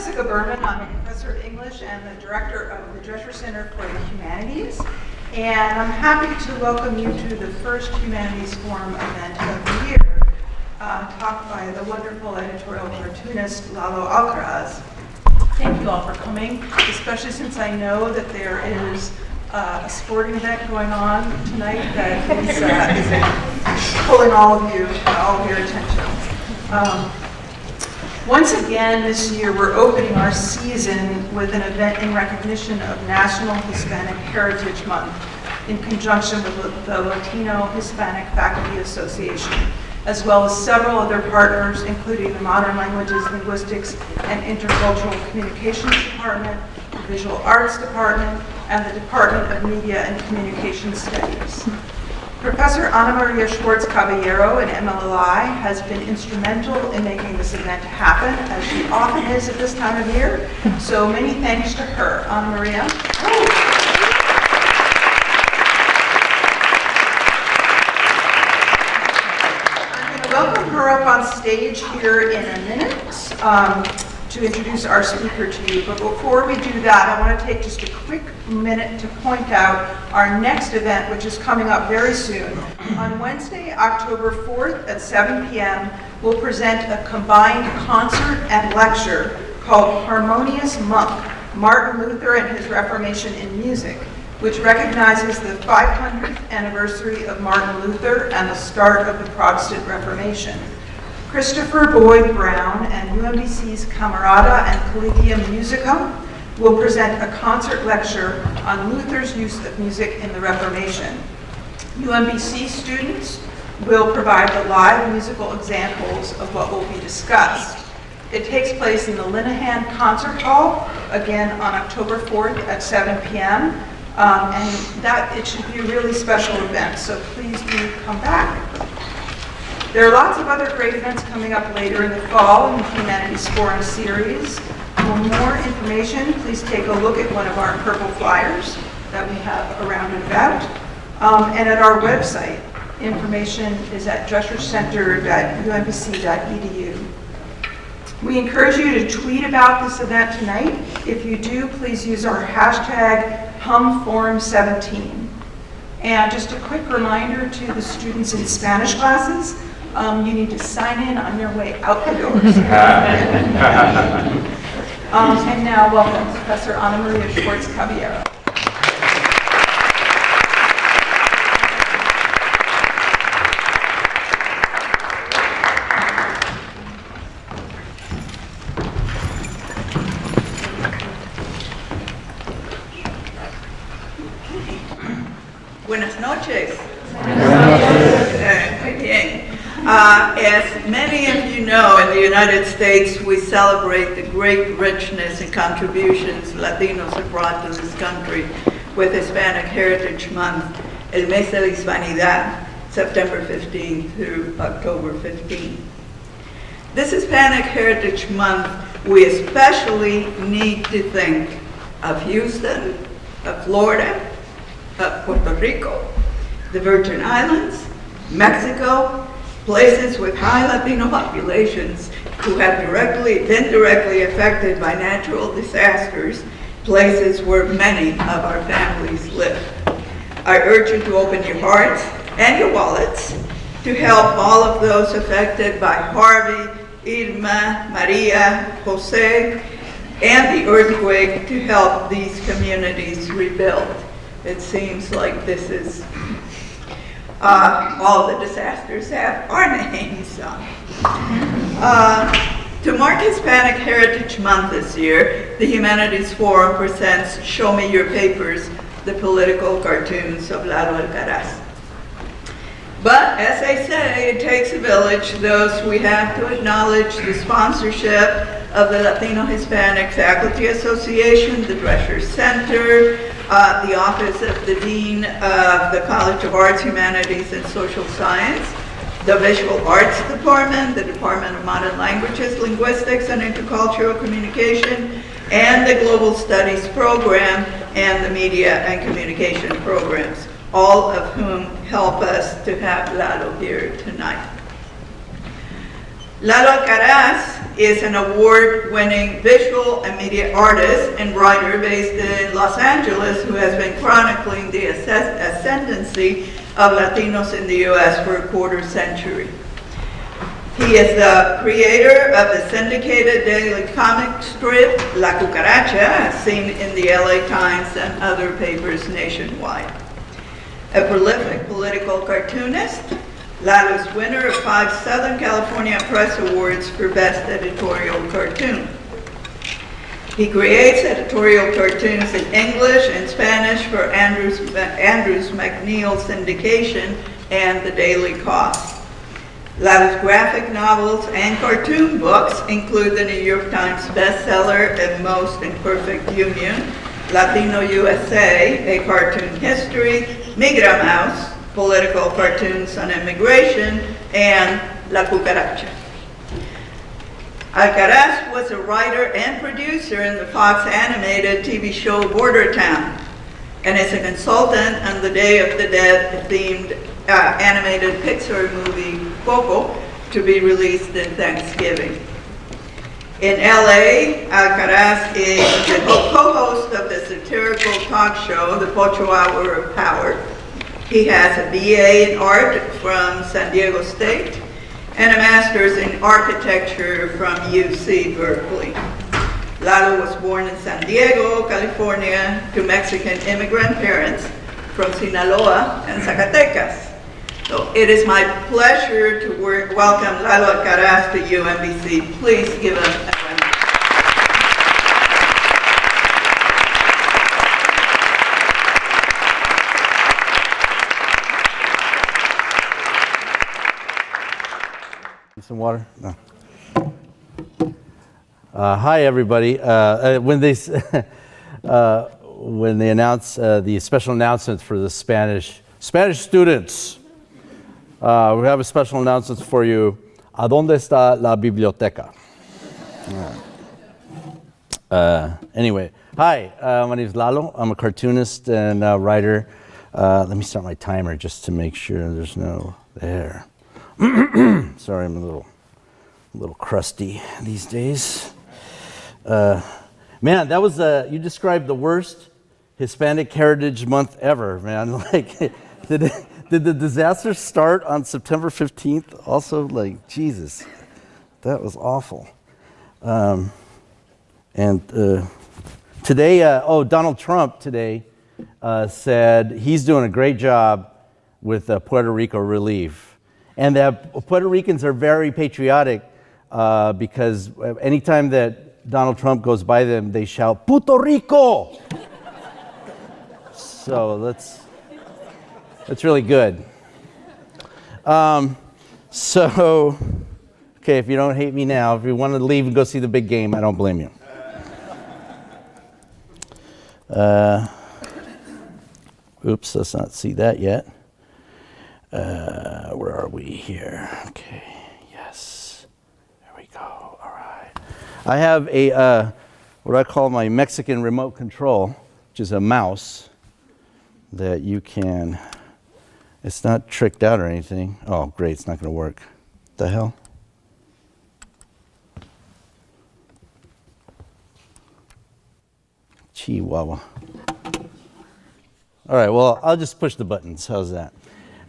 Jessica Berman. I'm a professor of English and the director of the Drescher Center for the Humanities. And I'm happy to welcome you to the first Humanities Forum event of the year, taught by the wonderful editorial cartoonist Lalo Alcaraz. Thank you all for coming, especially since I know that there is a sporting event going on tonight that is pulling all of your attention. Once again this year, we're opening our season with an event in recognition of National Hispanic Heritage Month in conjunction with the Latino Hispanic Faculty Association, as well as several other partners, including the Modern Languages, Linguistics, and Intercultural Communications Department, the Visual Arts Department, and the Department of Media and Communication Studies. Professor Ana Maria Schwartz Caballero in MLI has been instrumental in making this event happen, as she often is at this time of year. So many thanks to her. Ana Maria. I'm going to welcome her up on stage here in a minute to introduce our speaker to you. But before we do that, I want to take just a quick minute to point out our next event, which is coming up very soon. On Wednesday, October 4th at 7 p.m., we'll present a combined concert and lecture called Harmonious Monk, Martin Luther and His Reformation in Music, which recognizes the 500th anniversary of Martin Luther and the start of the Protestant Reformation. Christopher Boyd Brown and UMBC's Camerata and Collegium Musicum will present a concert lecture on Luther's use of music in the Reformation. UMBC students will provide the live musical examples of what will be discussed. It takes place in the Linehan Concert Hall, again on October 4th at 7 p.m. And that it should be a really special event, so please do come back. There are lots of other great events coming up later in the fall in the Humanities Forum series. For more information, please take a look at one of our purple flyers that we have around and about. And at our website, information is at dreschercenter.umbc.edu. We encourage you to tweet about this event tonight. If you do, please use our hashtag HumForum17. And just a quick reminder to the students in Spanish classes, you need to sign in on your way out the doors. And now, welcome Professor Ana Maria Schwartz Caballero. Buenas noches. Muy bien. As many of you know, in the United States, we celebrate the great richness and contributions Latinos have brought to this country with Hispanic Heritage Month, El Mes de la Hispanidad, September 15 through October 15. This Hispanic Heritage Month, we especially need to think of Houston, of Florida, of Puerto Rico, the Virgin Islands, Mexico, places with high Latino populations who have been directly affected by natural disasters, places where many of our families live. I urge you to open your hearts and your wallets to help all of those affected by Harvey, Irma, Maria, Jose, and the earthquake to help these communities rebuild. It seems like this is all the disasters have our names on. To mark Hispanic Heritage Month this year, the Humanities Forum presents Show Me Your Papers, the political cartoons of Lalo Alcaraz. But as I say, it takes a village. Thus, we have to acknowledge the sponsorship of the Latino Hispanic Faculty Association, the Drescher Center, the Office of the Dean of the College of Arts, Humanities, and Social Science, the Visual Arts Department, the Department of Modern Languages, Linguistics, and Intercultural Communication, and the Global Studies Program, and the Media and Communication Programs, all of whom help us to have Lalo here tonight. Lalo Alcaraz is an award-winning visual and media artist and writer based in Los Angeles who has been chronicling the ascendancy of Latinos in the U.S. for a quarter century. He is the creator of the syndicated daily comic strip La Cucaracha, as seen in the LA Times and other papers nationwide. A prolific political cartoonist, Lalo is winner of 5 Southern California Press Awards for Best Editorial Cartoon. He creates editorial cartoons in English and Spanish for Andrews McNeil syndication and the Daily Cost. Lalo's graphic novels and cartoon books include the New York Times bestseller and Most Imperfect Union, Latino USA, A Cartoon History, Migra Mouse, Political Cartoons on Immigration, and La Cucaracha. Alcaraz was a writer and producer in the Fox animated TV show Bordertown, and is a consultant on the Day of the Dead themed animated Pixar movie COCO to be released in Thanksgiving. In LA, Alcaraz is the co-host of the satirical talk show, the Pocho Hour of Power. He has a BA in art from San Diego State and a master's in architecture from UC Berkeley. Lalo was born in San Diego, California, to Mexican immigrant parents from Sinaloa and Zacatecas. So it is my pleasure to welcome Lalo Alcaraz to UMBC. Please give us a round. Some water? No. Hi, everybody. When they announce the special announcements for the Spanish students, we have a special announcement for you. ¿A dónde está la biblioteca? Anyway, hi. My name is Lalo. I'm a cartoonist and writer. Let me start my timer just to make sure there's no there. Sorry, I'm a little crusty these days. Man, that was you described the worst Hispanic Heritage Month ever, man. Like, did the disaster start on September 15th? Also, like, Jesus, that was awful. And today, Donald Trump today said he's doing a great job with Puerto Rico relief. And that Puerto Ricans are very patriotic because anytime that Donald Trump goes by them, they shout, Puerto Rico! So that's really good. So, okay, if you don't hate me now, if you want to leave and go see the big game, I don't blame you. Oops, let's not see that yet. Where are we here? Okay, yes. There we go. All right. I have a what I call my Mexican remote control, which is a mouse that you can. It's not tricked out or anything. Oh, great! It's not going to work. What the hell? Chihuahua. All right. Well, I'll just push the buttons. How's that?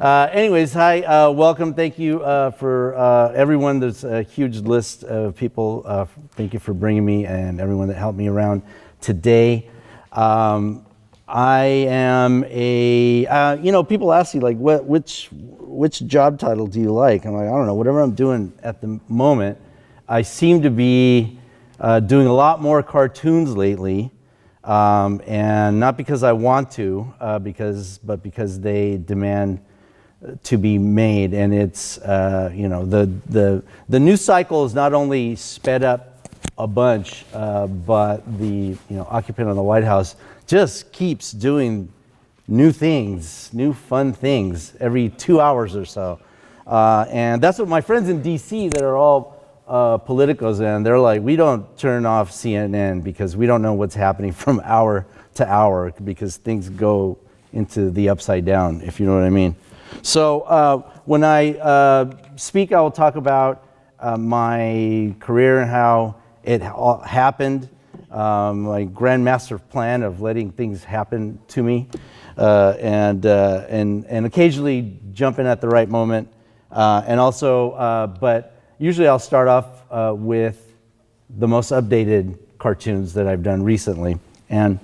Anyways, hi, welcome. Thank you for everyone. There's a huge list of people. Thank you for bringing me and everyone that helped me around today. I am a, people ask you, like, which job title do you like? I'm like, I don't know, whatever I'm doing at the moment. I seem to be doing a lot more cartoons lately. And not because I want to, but because they demand to be made. And it's the news cycle is not only sped up a bunch, but the occupant of the White House just keeps doing new things, new fun things every 2 hours or so. And that's what my friends in DC that are all politicos, and they're like, we don't turn off CNN because we don't know what's happening from hour to hour because things go into the upside down, if you know what I mean. So when I speak, I will talk about my career and how it all happened, my grandmaster plan of letting things happen to me, and occasionally jumping at the right moment, and also, but usually I'll start off with the most updated cartoons that I've done recently, and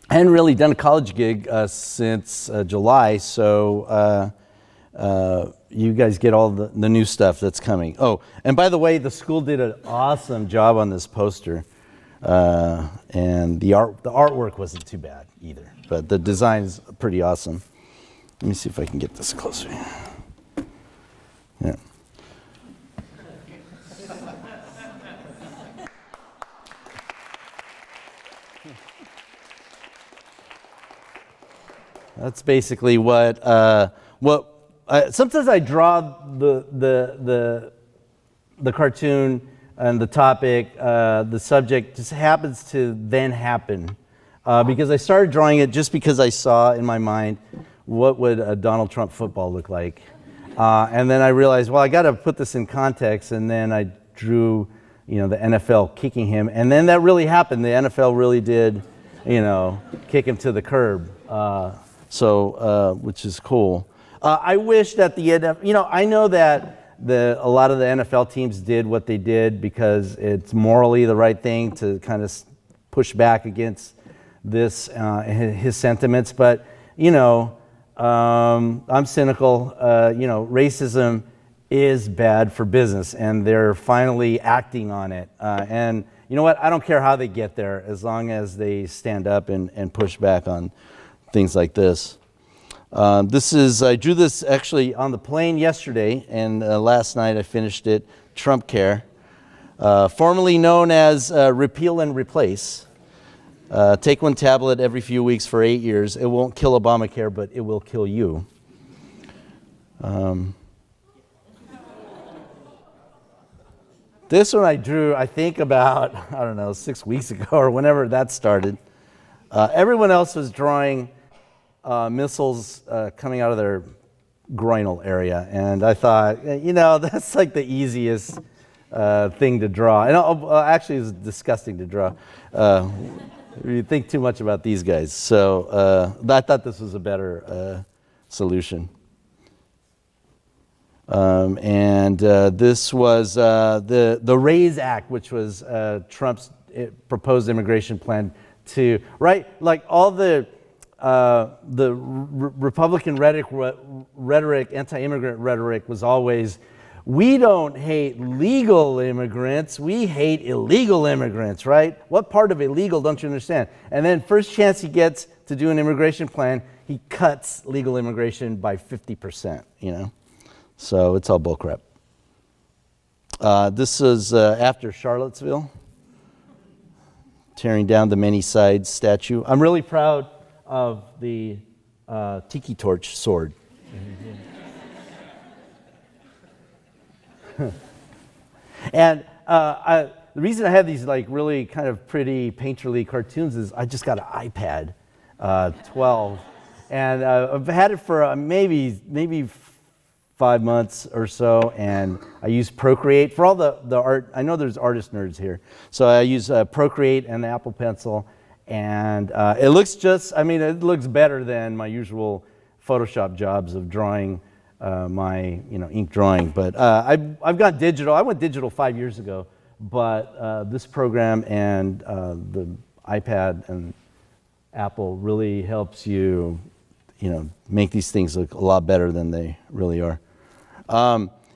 I hadn't really done a college gig since July, so you guys get all the new stuff that's coming. Oh, and by the way, the school did an awesome job on this poster, and the artwork wasn't too bad either, but the design is pretty awesome. Let me see if I can get this closer. Yeah. That's basically what sometimes I draw the cartoon and the topic, the subject just happens to then happen, because I started drawing it just because I saw in my mind what would a Donald Trump football look like, and then I realized, well, I got to put this in context, and then I drew, the NFL kicking him, and then that really happened. The NFL really did, kick him to the curb. Which is cool. I wish that the NFL, I know that a lot of the NFL teams did what they did because it's morally the right thing to kind of push back against this, his sentiments. But, I'm cynical. Racism is bad for business, and they're finally acting on it. And you know what? I don't care how they get there, as long as they stand up and push back on things like this. I drew this actually on the plane yesterday, and last night I finished it. Trump Care, formerly known as Repeal and Replace. Take one tablet every few weeks for 8 years. It won't kill Obamacare, but it will kill you. This one I drew, I think about, 6 weeks ago or whenever that started. Everyone else was drawing missiles coming out of their groinal area, and I thought, that's like the easiest thing to draw. And actually, it's disgusting to draw. You think too much about these guys. So I thought this was a better solution. This was the RAISE Act, which was Trump's proposed immigration plan to, right? Like all the Republican rhetoric, anti-immigrant rhetoric was always, we don't hate legal immigrants, we hate illegal immigrants, right? What part of illegal don't you understand? And then first chance he gets to do an immigration plan, he cuts legal immigration by 50%, So it's all bullcrap. This is after Charlottesville, tearing down the many sides statue. I'm really proud of the tiki torch sword. And the reason I have these like really kind of pretty painterly cartoons is I just got an iPad 12, and I've had it for maybe 5 months or so, and I use Procreate for all the art. I know there's artist nerds here, so I use Procreate and the Apple Pencil. And it looks it looks better than my usual Photoshop jobs of drawing my ink drawing. But I've gone digital. I went digital 5 years ago, but this program and the iPad and Apple really helps you, make these things look a lot better than they really are.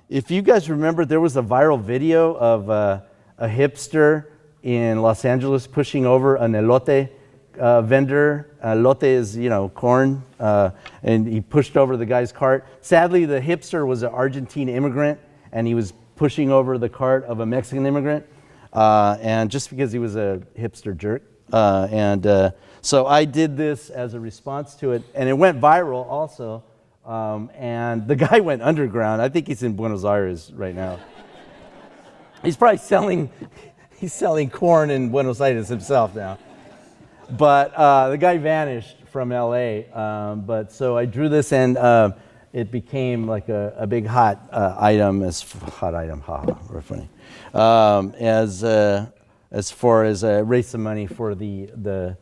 If you guys remember, there was a viral video of a hipster in Los Angeles pushing over an elote vendor. Elote is, corn, and he pushed over the guy's cart. Sadly, the hipster was an Argentine immigrant, and he was pushing over the cart of a Mexican immigrant, and just because he was a hipster jerk. So I did this as a response to it, and it went viral also, and the guy went underground. I think he's in Buenos Aires right now. He's probably selling corn in Buenos Aires himself now. But the guy vanished from LA. But so I drew this, and it became like a big hot item, hot item, haha, very funny, as far as raise some money for the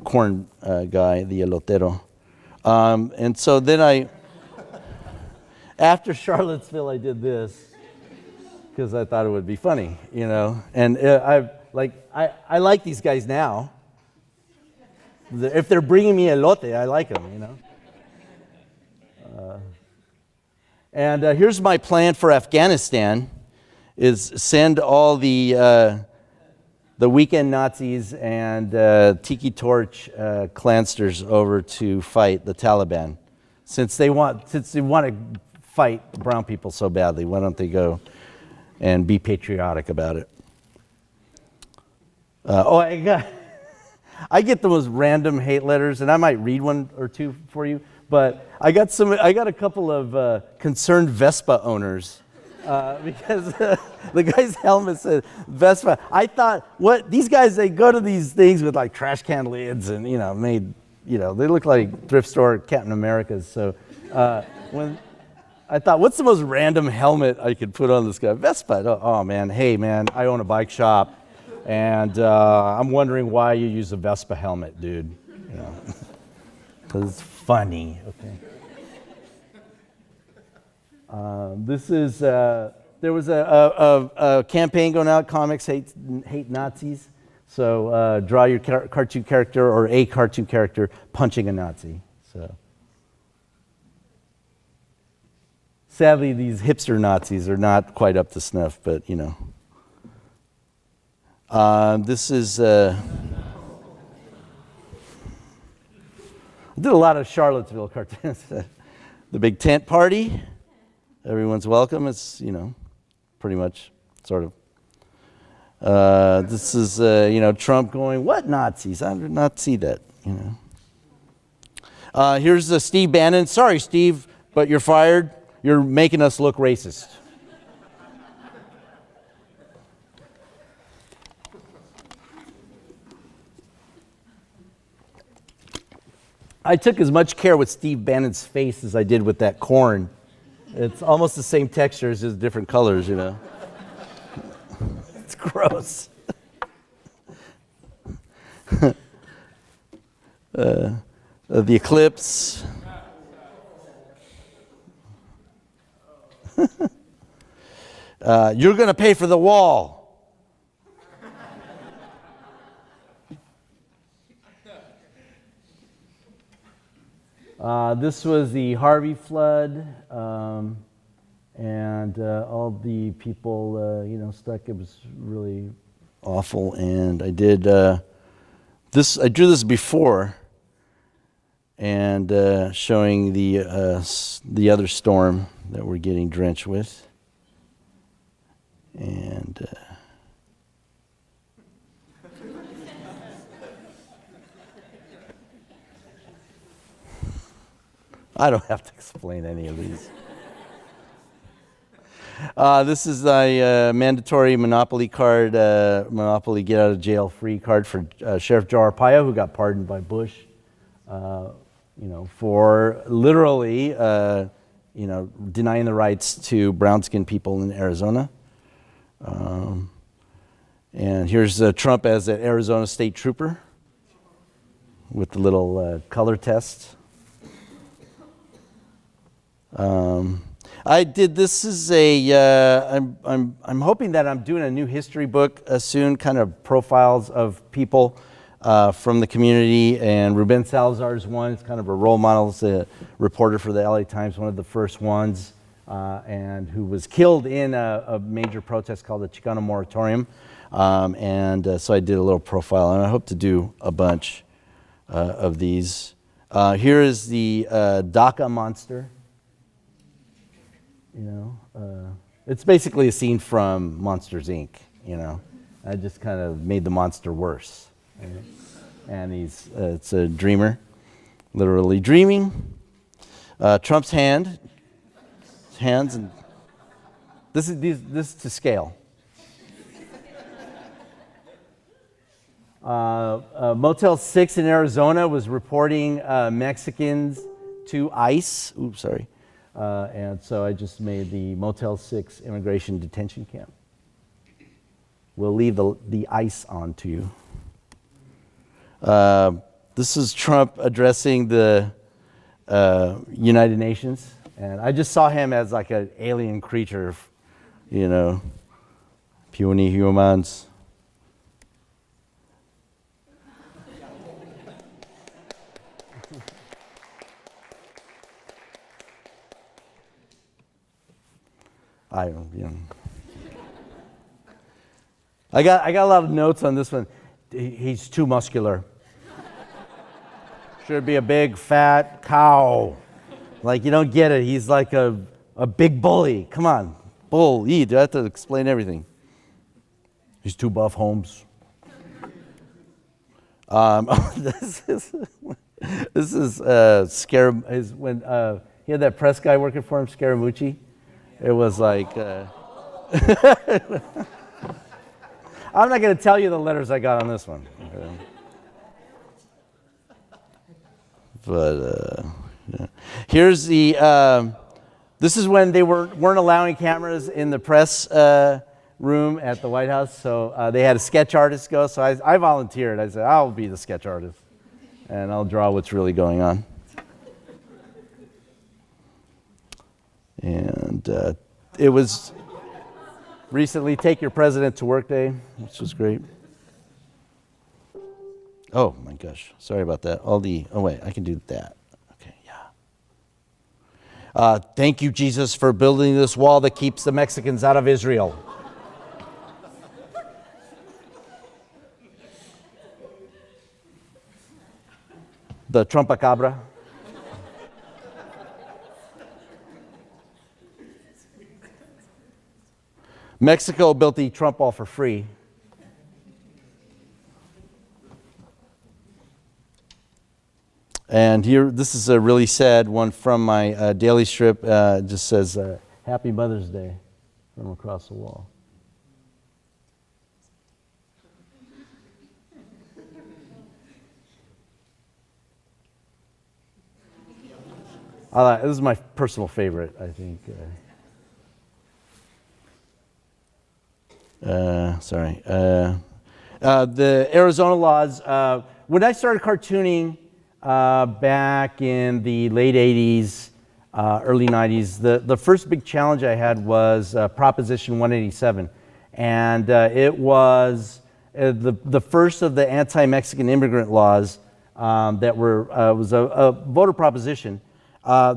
corn guy, the elotero. And so then after Charlottesville, I did this because I thought it would be funny, you know. And I like these guys now. If they're bringing me elote, I like them, you know. And here's my plan for Afghanistan: is send all the weekend Nazis and Tiki Torch Klansters over to fight the Taliban, since they want to fight brown people so badly. Why don't they go and be patriotic about it? I get the most random hate letters, and I might read one or two for you. But I got a couple of concerned Vespa owners because the guy's helmet said Vespa. I thought, what, these guys, they go to these things with like trash can lids and, they look like thrift store Captain Americas. So when I thought, what's the most random helmet I could put on this guy? Vespa. Oh man, hey man, I own a bike shop, and I'm wondering why you use a Vespa helmet, dude. Because it's funny. Okay. There was a campaign going out, comics hate Nazis. So draw your cartoon character or a cartoon character punching a Nazi. So sadly, these hipster Nazis are not quite up to snuff, but this is. I did a lot of Charlottesville cartoons. The big tent party. Everyone's welcome. It's, pretty much, sort of. This is, Trump going, what Nazis? I did not see that, Here's Steve Bannon. Sorry, Steve, but you're fired. You're making us look racist. I took as much care with Steve Bannon's face as I did with that corn. It's almost the same texture, it's just different colors, It's gross. The eclipse. You're going to pay for the wall. This was the Harvey flood, and all the people, stuck. It was really awful. And I did this. I drew this before, and showing the other storm that we're getting drenched with, and. I don't have to explain any of these. This is a mandatory Monopoly card, Monopoly get out of jail free card for Sheriff Joe Arpaio, who got pardoned by Bush, for literally, denying the rights to brown-skinned people in Arizona. And here's Trump as an Arizona state trooper with the little color test. I did. This is I'm hoping that I'm doing a new history book soon, kind of profiles of people from the community. And Ruben Salazar's one. It's kind of a role model. It's a reporter for the LA Times, one of the first ones, and who was killed in a major protest called the Chicano Moratorium. So I did a little profile, and I hope to do a bunch of these. Here is the DACA monster. It's basically a scene from Monsters, Inc., I just kind of made the monster worse. And it's a dreamer, literally dreaming. Trump's hands, and this is to scale. Motel 6 in Arizona was reporting Mexicans to ICE. Oops, sorry. And so I just made the Motel 6 immigration detention camp. We'll leave the ICE on to you. This is Trump addressing the United Nations. And I just saw him as like an alien creature, you know, puny humans. I got a lot of notes on this one. He's too muscular. Should be a big fat cow. Like, you don't get it. He's like a big bully. Come on, bull. Do I have to explain everything? He's too buff, Holmes. This is when he had that press guy working for him, Scaramucci. It was like, I'm not going to tell you the letters I got on this one. Okay. But yeah. Here's the, this is when they weren't allowing cameras in the press room at the White House, so they had a sketch artist go, so I volunteered. I said, I'll be the sketch artist, and I'll draw what's really going on. And it was recently Take Your President to Work Day, which was great. Oh my gosh, sorry about that. Oh wait, I can do that. Okay, yeah. Thank you, Jesus, for building this wall that keeps the Mexicans out of Israel. The Trumpacabra. Mexico built the Trump wall for free. And here, this is a really sad one from my daily strip. It just says, Happy Mother's Day from across the wall. This is my personal favorite, I think. Sorry. The Arizona laws. When I started cartooning back in the late 80s, early 90s, the first big challenge I had was Proposition 187. And it was the first of the anti-Mexican immigrant laws that was a voter proposition,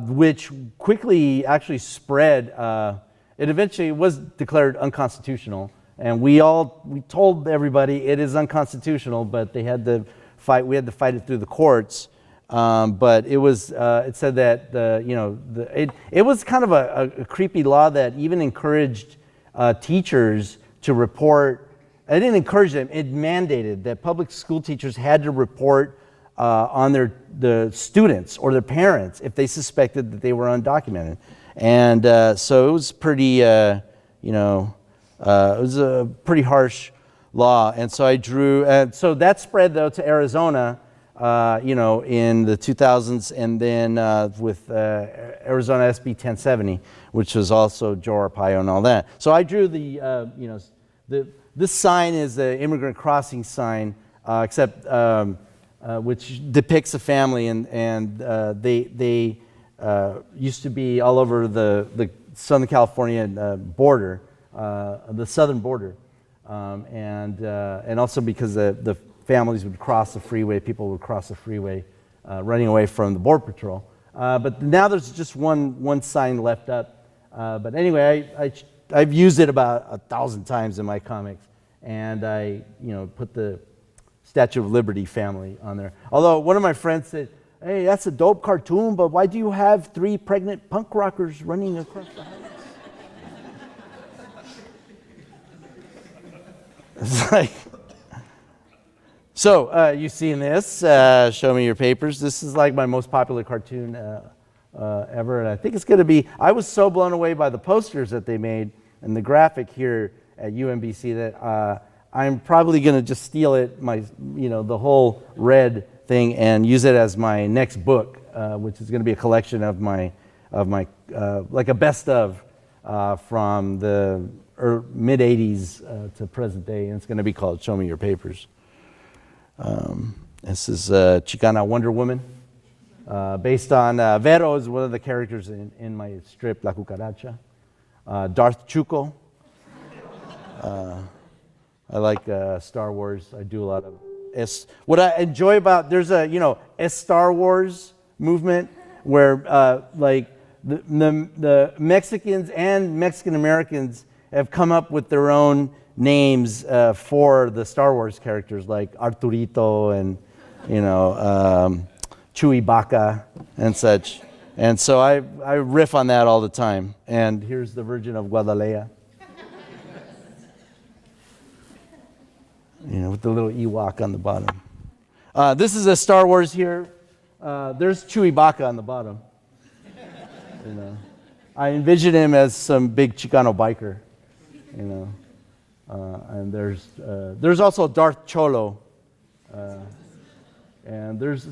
which quickly actually spread. It eventually was declared unconstitutional. And we told everybody it is unconstitutional, but they had to fight. We had to fight it through the courts. But it was. It said that it was kind of a creepy law that even encouraged teachers to report. It didn't encourage them. It mandated that public school teachers had to report on the students or their parents if they suspected that they were undocumented. And so it was pretty. It was a pretty harsh law, and so I drew. So that spread though to Arizona, in the 2000s, and then with Arizona SB 1070, which was also Joe Arpaio and all that. So I drew this sign is the immigrant crossing sign, except which depicts a family, and they used to be all over the Southern California border. The southern border, and also because the families would cross the freeway, people would cross the freeway, running away from the Border Patrol. But now there's just one sign left up. But anyway, I've used it about 1,000 times in my comics, and I put the Statue of Liberty family on there. Although one of my friends said, "Hey, that's a dope cartoon, but why do you have 3 pregnant punk rockers running across the highway?" It's like, so you've seen this. Show me your papers. This is like my most popular cartoon ever, and I think it's going to be. I was so blown away by the posters that they made and the graphic here at UMBC that I'm probably going to just steal it, the whole red thing, and use it as my next book. which is going to be a collection of my like a best of from the mid 80s to present day, and it's going to be called Show Me Your Papers. This is Chicana Wonder Woman, based on Vero is one of the characters in my strip La Cucaracha. Darth Chuco. I like Star Wars. I do a lot of what I enjoy about, there's a Star Wars movement where like the Mexicans and Mexican Americans have come up with their own names for the Star Wars characters, like Arturito and Chewie Baca and such. And so I riff on that all the time. And here's the Virgin of Guadalajara. With the little Ewok on the bottom. This is a Star Wars here. There's Chewie Baca on the bottom. I envision him as some big Chicano biker. And there's also Darth Cholo. And there's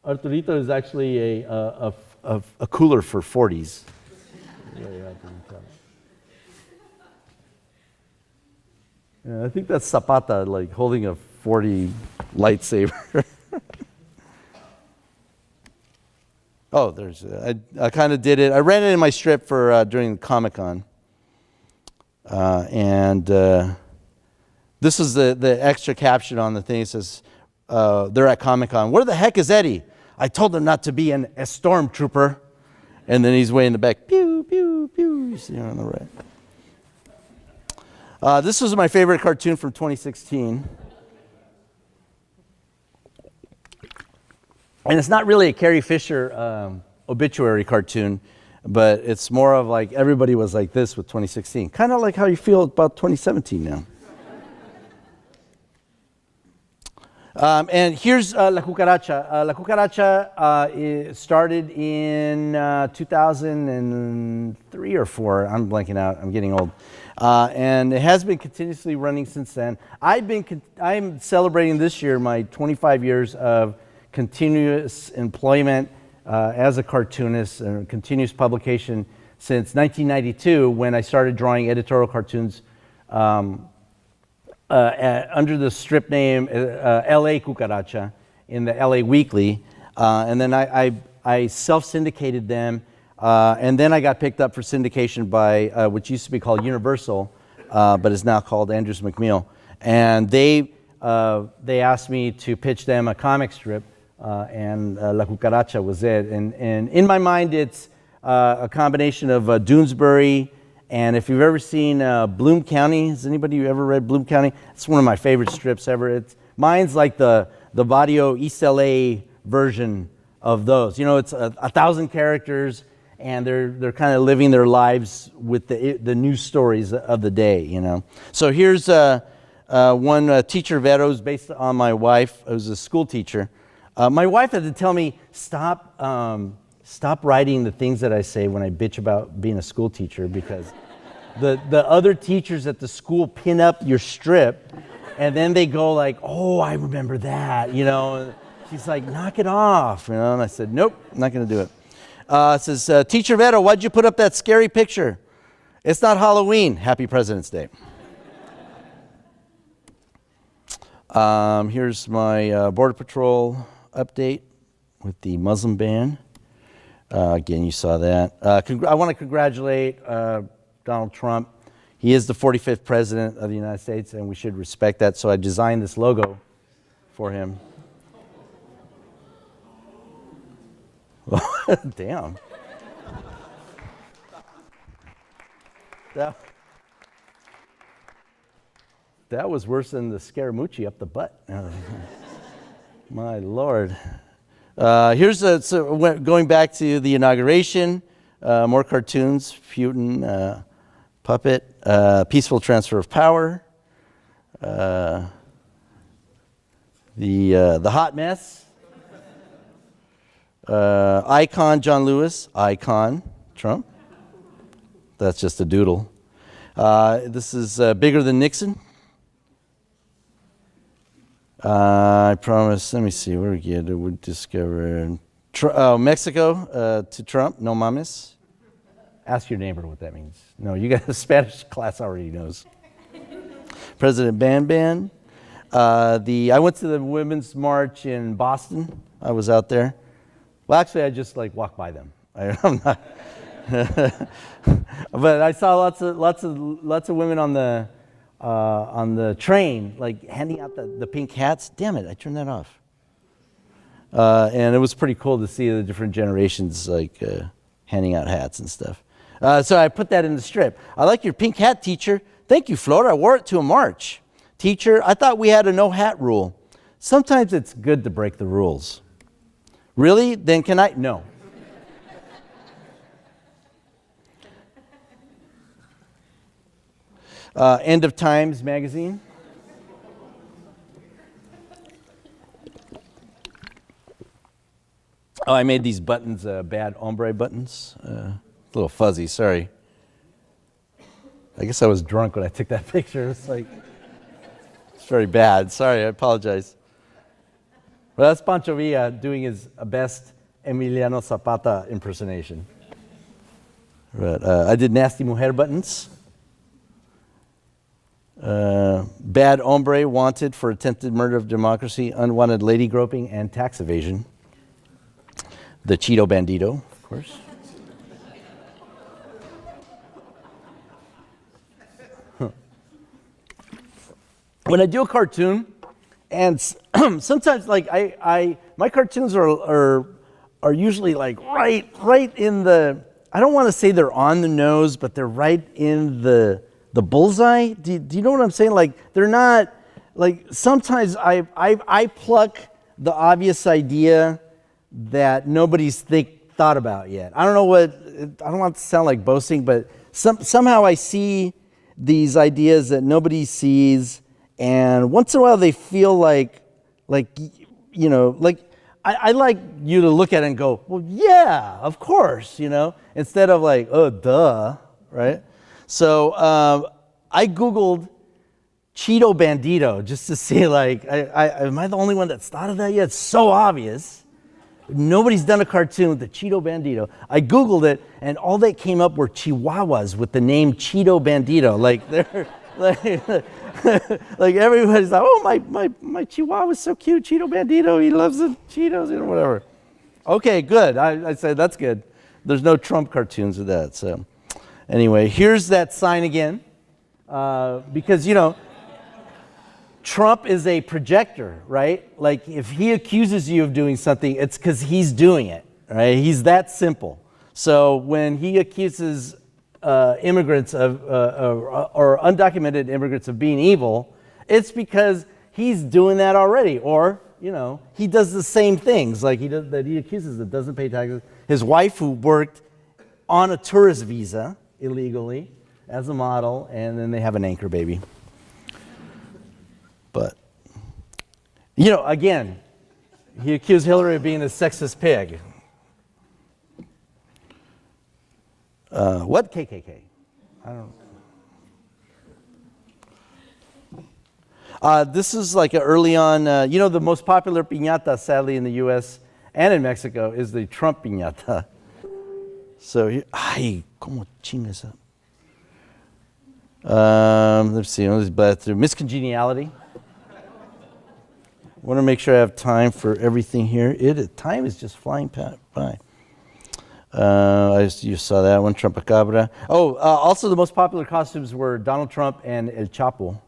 Arturito is actually a cooler for 40s. Yeah, I think that's Zapata, like holding a 40 lightsaber. Oh, I kind of did it. I ran it in my strip for during Comic-Con. And this is the extra caption on the thing. It says, they're at Comic-Con. Where the heck is Eddie? I told him not to be a stormtrooper. And then he's way in the back. Pew, pew, pew. You see him on the right. This was my favorite cartoon from 2016. And it's not really a Carrie Fisher obituary cartoon, but it's more of like everybody was like this with 2016. Kind of like how you feel about 2017 now. And here's La Cucaracha. La Cucaracha started in 2003 or 4. I'm blanking out. I'm getting old. And it has been continuously running since then. I'm celebrating this year my 25 years of continuous employment as a cartoonist and continuous publication since 1992, when I started drawing editorial cartoons under the strip name LA Cucaracha in the LA Weekly. And then I self-syndicated them. And then I got picked up for syndication by which used to be called Universal, but is now called Andrews McMeel. And they asked me to pitch them a comic strip, and La Cucaracha was it. And in my mind, it's a combination of Doonesbury, and if you've ever seen Bloom County, has anybody ever read Bloom County? It's one of my favorite strips ever. Mine's like the Barrio East LA version of those. It's 1,000 characters, and they're kind of living their lives with the news stories of the day. So here's one teacher Vero's based on my wife, who's a school teacher. My wife had to tell me, stop writing the things that I say when I bitch about being a school teacher, because the other teachers at the school pin up your strip, and then they go like, oh, I remember that, She's like, knock it off, And I said, nope, I'm not going to do it. It says, Teacher Vero, why'd you put up that scary picture? It's not Halloween. Happy President's Day. Here's my Border Patrol update with the Muslim ban. Again, you saw that. I want to congratulate Donald Trump. He is the 45th president of the United States, and we should respect that. So I designed this logo for him. Damn. That was worse than the Scaramucci up the butt. My Lord. Here's going back to the inauguration, more cartoons, Putin, Puppet, Peaceful Transfer of Power, the Hot Mess, Icon John Lewis, Icon Trump. That's just a doodle. This is Bigger Than Nixon. I promise. Let me see. Where we discovered Mexico to Trump. No mames. Ask your neighbor what that means. No, you got a Spanish class already knows. President Ban. I went to the Women's March in Boston. I was out there. Well, actually, I just like walked by them. I'm not. But I saw lots of women on the train, like handing out the pink hats. Damn it, I turned that off. And it was pretty cool to see the different generations like handing out hats and stuff. So I put that in the strip. I like your pink hat, teacher. Thank you, Flora. I wore it to a march. Teacher, I thought we had a no hat rule. Sometimes it's good to break the rules. Really? Then can I? No. End of Times magazine. Oh, I made these buttons, bad hombre buttons. A little fuzzy, sorry. I guess I was drunk when I took that picture. It's very bad. Sorry, I apologize. Well, that's Pancho Villa doing his best Emiliano Zapata impersonation. Right. I did nasty mujer buttons. Bad hombre wanted for attempted murder of democracy, unwanted lady groping, and tax evasion. The Cheeto Bandito, of course. When I do a cartoon, and sometimes like my cartoons are usually like right in the, I don't want to say they're on the nose, but they're right in the bullseye. Do you know what I'm saying? Like they're not, like sometimes I pluck the obvious idea that nobody's thought about yet. I don't know what, I don't want to sound like boasting, but somehow I see these ideas that nobody sees, and once in a while they feel like you know, like I like you to look at it and go, well, yeah, of course, you know, instead of like, oh, duh, right? So I Googled Cheeto Bandito just to see, like, am I the only one that's thought of that yet? It's so obvious. Nobody's done a cartoon with the Cheeto Bandito. I Googled it, and all that came up were Chihuahuas with the name Cheeto Bandito. Like, they're like everybody's like, oh, my Chihuahua's so cute, Cheeto Bandito. He loves the Cheetos, you know, whatever. Okay, good. I said that's good. There's no Trump cartoons with that. So anyway, here's that sign again, because, you know, Trump is a projector, right? Like if he accuses you of doing something, it's because he's doing it, right? He's that simple. So when he accuses immigrants of, or undocumented immigrants of being evil, it's because he's doing that already. Or, you know, he does the same things like that he accuses that doesn't pay taxes. His wife, who worked on a tourist visa illegally as a model, and then they have an anchor baby. But, you know, again, he accused Hillary of being a sexist pig. What KKK? I don't know. This is like early on, you know, the most popular piñata, sadly, in the U.S. and in Mexico is the Trump piñata. So, ay, ¿cómo chingas up? Let's see, let's blast through. Miscongeniality. I want to make sure I have time for everything here. Time is just flying by. You saw that one, Trumpacabra. Oh, also the most popular costumes were Donald Trump and El Chapo.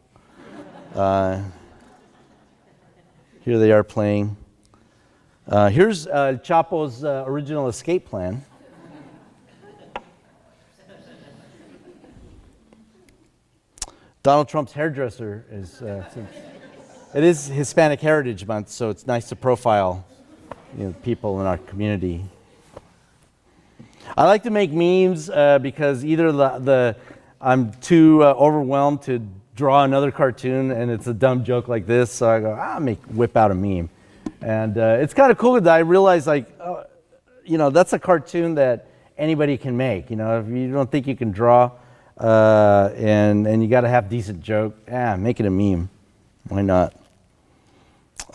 Here they are playing. Here's El Chapo's original escape plan. Donald Trump's hairdresser is... it is Hispanic Heritage Month, so it's nice to profile, you know, people in our community. I like to make memes because either I'm too overwhelmed to draw another cartoon and it's a dumb joke like this, so I go, whip out a meme. And it's kind of cool that I realize, like, you know, that's a cartoon that anybody can make. You know, if you don't think you can draw and you got to have decent joke, make it a meme. Why not?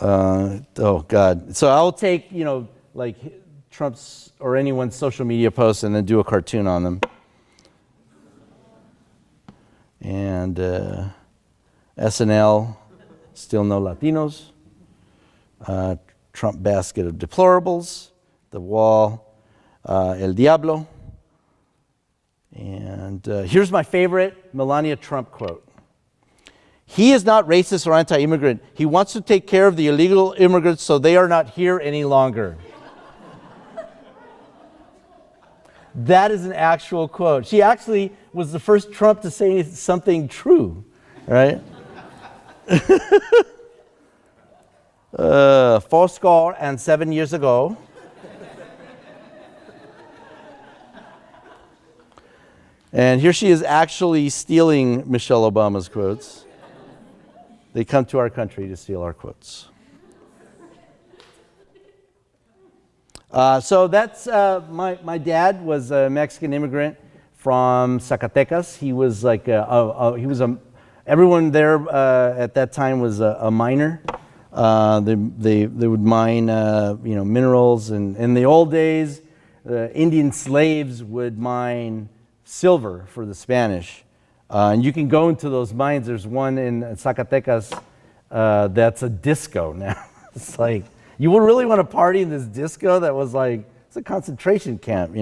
Oh God. So I'll take, like Trump's or anyone's social media posts and then do a cartoon on them. And SNL, still no Latinos. Trump basket of deplorables. The Wall, El Diablo. And here's my favorite Melania Trump quote. He is not racist or anti-immigrant. He wants to take care of the illegal immigrants so they are not here any longer. That is an actual quote. She actually was the first Trump to say something true, right? Fourscore and 7 years ago. And here she is actually stealing Michelle Obama's quotes. They come to our country to steal our quotes. So that's, my dad was a Mexican immigrant from Zacatecas. He was like, everyone there at that time was a miner. They would mine, minerals. And in the old days, Indian slaves would mine silver for the Spanish. And you can go into those mines. There's one in Zacatecas that's a disco now. It's like, you would really want to party in this disco that was like, it's a concentration camp,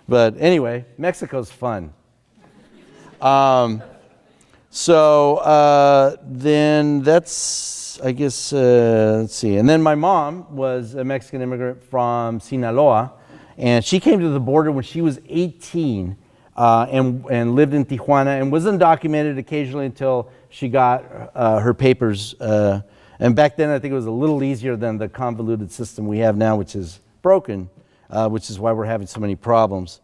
But anyway, Mexico's fun. Then that's, I guess, let's see. And then my mom was a Mexican immigrant from Sinaloa, and she came to the border when she was 18 and lived in Tijuana and was undocumented occasionally until she got her papers. And back then, I think it was a little easier than the convoluted system we have now, which is broken, which is why we're having so many problems.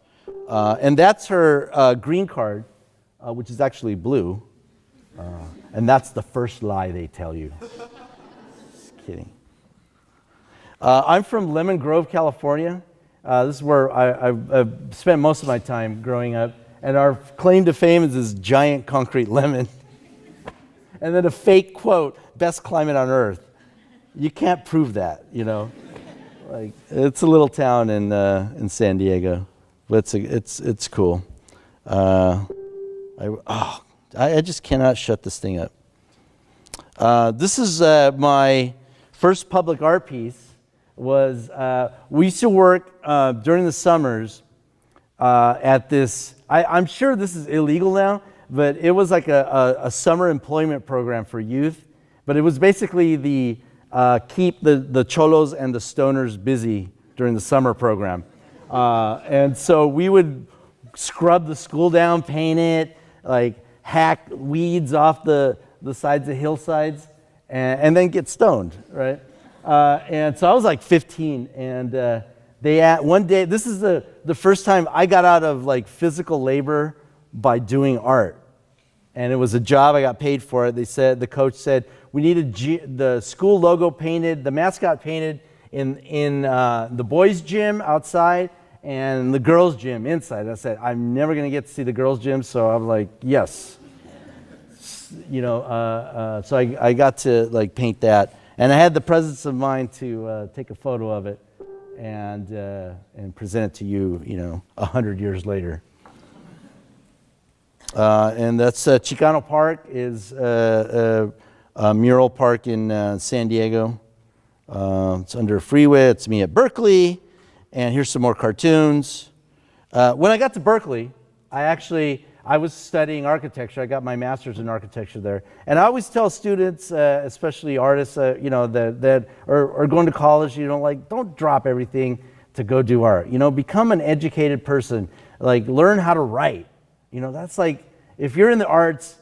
And that's her green card, which is actually blue. And that's the first lie they tell you. Just kidding. I'm from Lemon Grove, California. This is where I've spent most of my time growing up. And our claim to fame is this giant concrete lemon. And then a fake quote, best climate on earth. You can't prove that, Like, it's a little town in San Diego, but it's cool. I just cannot shut this thing up. This is my first public art piece. We used to work during the summers at this. I'm sure this is illegal now, but it was like a summer employment program for youth. But it was basically the keep the cholos and the stoners busy during the summer program. And so we would scrub the school down, paint it, like hack weeds off the sides of hillsides, and then get stoned, right? And so I was like 15, and one day, this is the first time I got out of like physical labor by doing art. And it was a job, I got paid for it. The coach said, we needed the school logo painted, the mascot painted in the boys' gym outside and the girls' gym inside. I said, I'm never going to get to see the girls' gym, so I'm like, yes. So I got to like paint that. And I had the presence of mind to take a photo of it and present it to you, 100 years later. And that's Chicano Park is a mural park in San Diego. It's under a freeway. It's me at Berkeley. And here's some more cartoons. When I got to Berkeley, I was studying architecture. I got my master's in architecture there. And I always tell students, especially artists, that are going to college, don't drop everything to go do art. Become an educated person. Like, learn how to write. That's like, if you're in the arts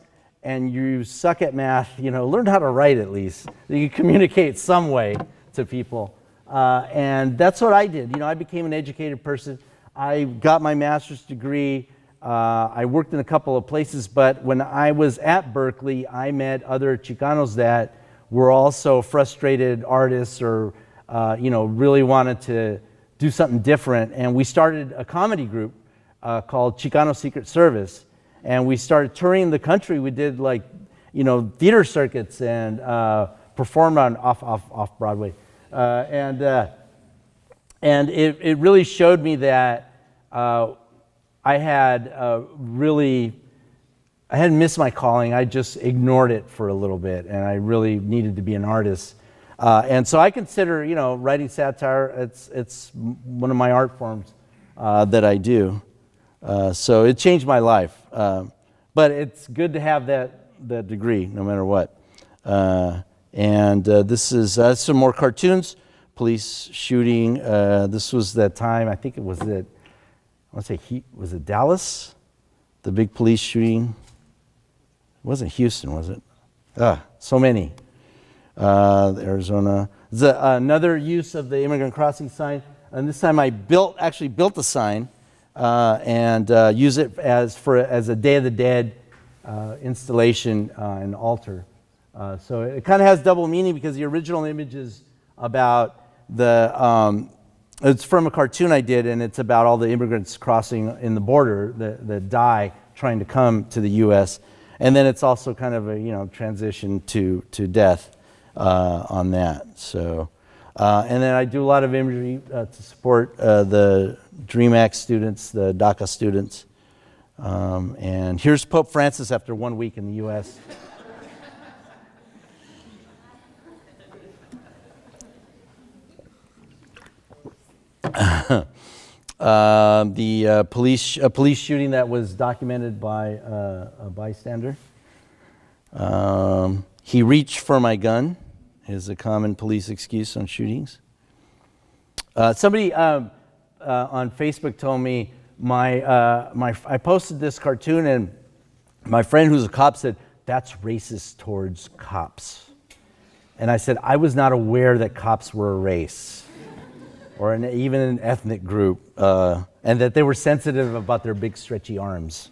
and you suck at math, learn how to write at least. You can communicate some way to people. And that's what I did. I became an educated person. I got my master's degree. I worked in a couple of places, but when I was at Berkeley, I met other Chicanos that were also frustrated artists or, really wanted to do something different. And we started a comedy group called Chicano Secret Service. And we started touring the country. We did theater circuits and performed on off Broadway, and it really showed me that I had missed my calling. I just ignored it for a little bit, and I really needed to be an artist. And so I consider, writing satire, it's one of my art forms that I do. So it changed my life. But it's good to have that degree, no matter what. This is some more cartoons. Police shooting. This was that time, I think it was was it Dallas? The big police shooting. It wasn't Houston, was it? So many. Arizona. Another use of the immigrant crossing sign, and this time I actually built the sign and use it as a Day of the Dead installation and altar. So it kind of has double meaning because the original image is about it's from a cartoon I did, and it's about all the immigrants crossing in the border that die trying to come to the U.S. And then it's also kind of a transition to death on that. So, and then I do a lot of imagery to support the DREAM Act students, the DACA students. And here's Pope Francis after 1 week in the U.S. The police shooting that was documented by a bystander. He reached for my gun is a common police excuse on shootings. Somebody on Facebook told me I posted this cartoon, and my friend who's a cop said, "That's racist towards cops." And I said, I was not aware that cops were a race or even an ethnic group, and that they were sensitive about their big stretchy arms.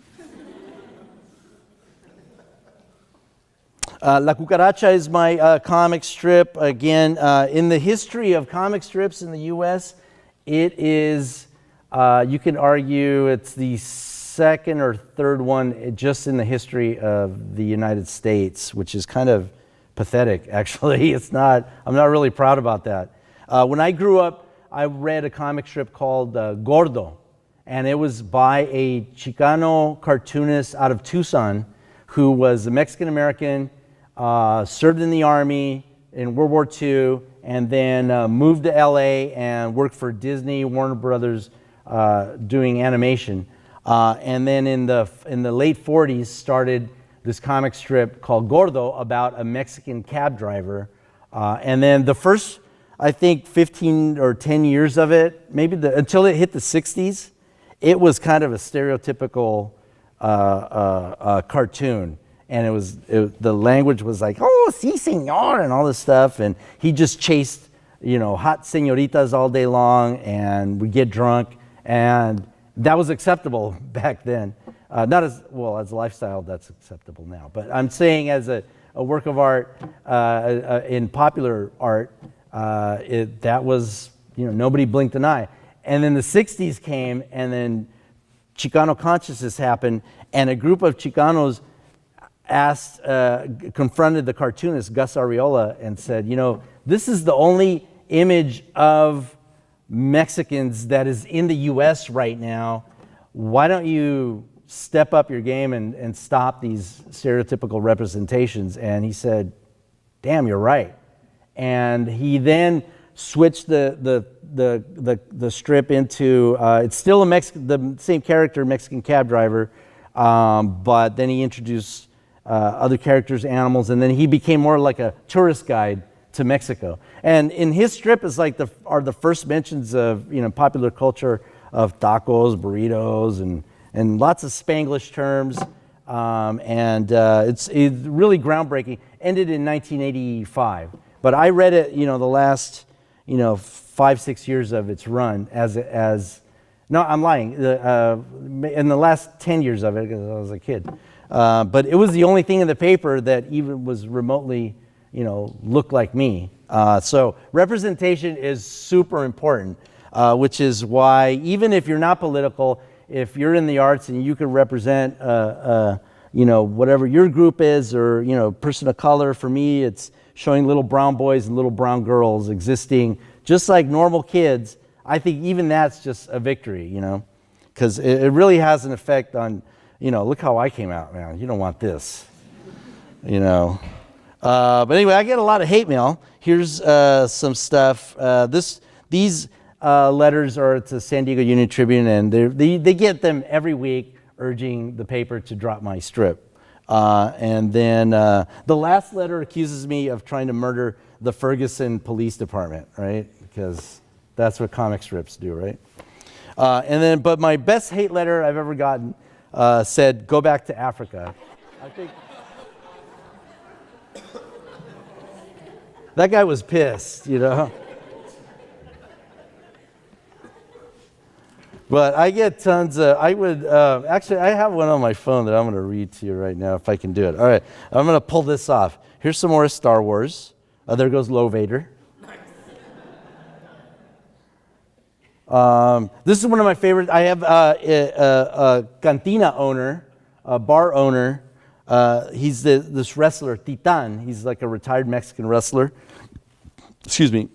La Cucaracha is my comic strip. Again, in the history of comic strips in the U.S., it is, you can argue it's the second or third one just in the history of the United States, which is kind of pathetic, actually. I'm not really proud about that. When I grew up, I read a comic strip called Gordo, and it was by a Chicano cartoonist out of Tucson who was a Mexican-American, served in the Army in World War II, and then moved to LA and worked for Disney, Warner Brothers, doing animation. And then in the late 40s started this comic strip called Gordo about a Mexican cab driver. And then the first, I think, 15 or 10 years of it, until it hit the 60s, it was kind of a stereotypical cartoon. And the language was like, oh, sí, señor, and all this stuff. And he just chased, hot señoritas all day long and would get drunk. And that was acceptable back then. Not as well as a lifestyle, that's acceptable now. But I'm saying as a work of art, in popular art, that was, nobody blinked an eye. And then the 60s came, and then Chicano consciousness happened, and a group of Chicanos confronted the cartoonist Gus Arriola and said, this is the only image of Mexicans that is in the U.S. right now. Why don't you step up your game and stop these stereotypical representations? And he said, damn, you're right. And he then switched the strip into, it's still the same character, Mexican cab driver, but then he introduced other characters, animals, and then he became more like a tourist guide to Mexico. And in his strip is are the first mentions of popular culture of tacos, burritos, and lots of Spanglish terms. It's really groundbreaking. Ended in 1985, but I read it the last 5-6 years of its run no, I'm lying. In the last 10 years of it, because I was a kid. But it was the only thing in the paper that even was remotely, looked like me. So representation is super important, which is why even if you're not political, if you're in the arts and you can represent a whatever your group is, or, person of color. For me, it's showing little brown boys and little brown girls existing just like normal kids. I think even that's just a victory, because it really has an effect on, look how I came out, man. You don't want this, But anyway, I get a lot of hate mail. Here's some stuff. These letters are to San Diego Union Tribune, and they get them every week, urging the paper to drop my strip. And then the last letter accuses me of trying to murder the Ferguson Police Department, right? Because that's what comic strips do, right? But my best hate letter I've ever gotten said, "Go back to Africa." I think that guy was pissed, But I get tons of, actually, I have one on my phone that I'm going to read to you right now if I can do it. All right, I'm going to pull this off. Here's some more Star Wars. There goes Low Vader. This is one of my favorites. I have a cantina owner, a bar owner. He's this wrestler, Titan. He's like a retired Mexican wrestler. Excuse me.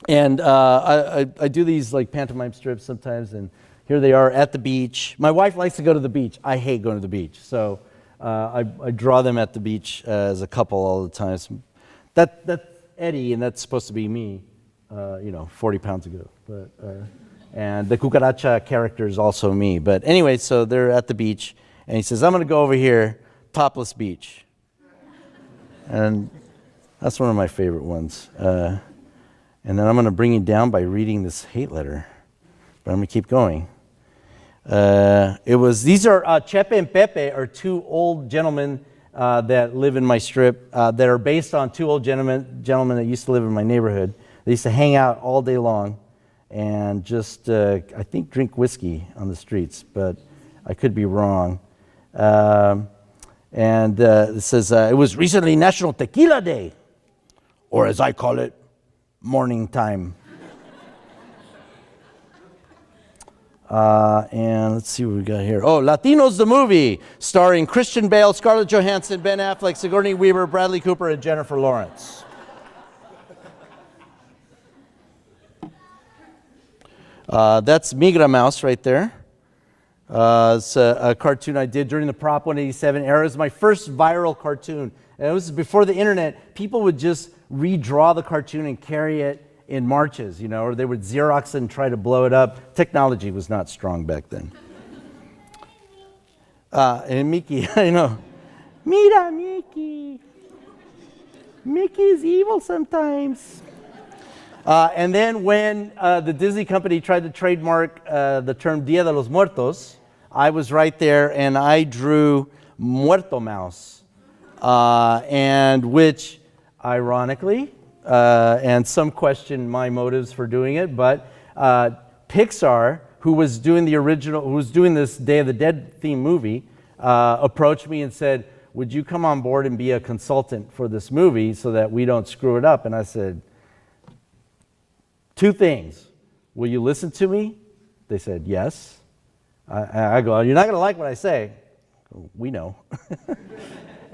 And I do these like pantomime strips sometimes, and here they are at the beach. My wife likes to go to the beach. I hate going to the beach, so I draw them at the beach as a couple all the time. So that's Eddie, and that's supposed to be me, 40 pounds ago. But and the Cucaracha character is also me. But anyway, so they're at the beach, and he says, "I'm going to go over here, topless beach," and that's one of my favorite ones. And then I'm going to bring you down by reading this hate letter. But I'm going to keep going. These are Chepe and Pepe are two old gentlemen that live in my strip that are based on two old gentlemen that used to live in my neighborhood. They used to hang out all day long and just, I think, drink whiskey on the streets, but I could be wrong. It says, it was recently National Tequila Day, or as I call it, morning time. And let's see what we got here. Oh, Latinos the movie, starring Christian Bale, Scarlett Johansson, Ben Affleck, Sigourney Weaver, Bradley Cooper, and Jennifer Lawrence. That's Migra Mouse right there. It's a cartoon I did during the Prop 187 era. It was my first viral cartoon. And it was before the internet. People would just redraw the cartoon and carry it in marches, or they would Xerox it and try to blow it up. Technology was not strong back then. And Mickey, Mira, Mickey. Mickey is evil sometimes. And then when the Disney company tried to trademark the term Dia de los Muertos, I was right there and I drew Muerto Mouse, and which, ironically, and some question my motives for doing it, but Pixar, who was doing this Day of the Dead theme movie, approached me and said, "Would you come on board and be a consultant for this movie so that we don't screw it up?" And I said, "Two things. Will you listen to me?" They said, "Yes." I go, "You're not going to like what I say." "We know."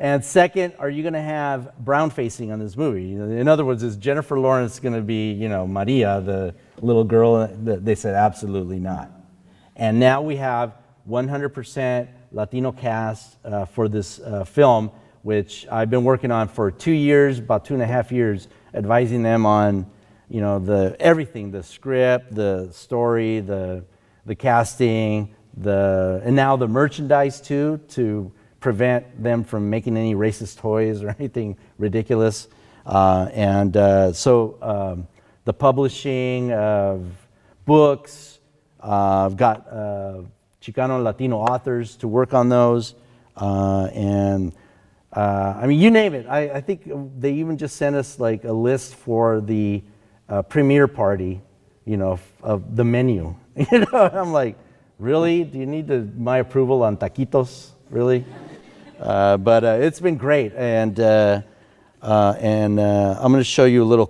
And second, are you going to have brown facing on this movie? In other words, is Jennifer Lawrence going to be, Maria, the little girl? They said, absolutely not. And now we have 100% Latino cast for this film, which I've been working on for 2 years, about 2.5 years, advising them on, everything, the script, the story, the casting, and now the merchandise too, to prevent them from making any racist toys or anything ridiculous. So the publishing of books, I've got Chicano and Latino authors to work on those. You name it. I think they even just sent us like a list for the premiere party, of the menu. I'm like, really? Do you need my approval on taquitos? Really? But it's been great, and I'm going to show you a little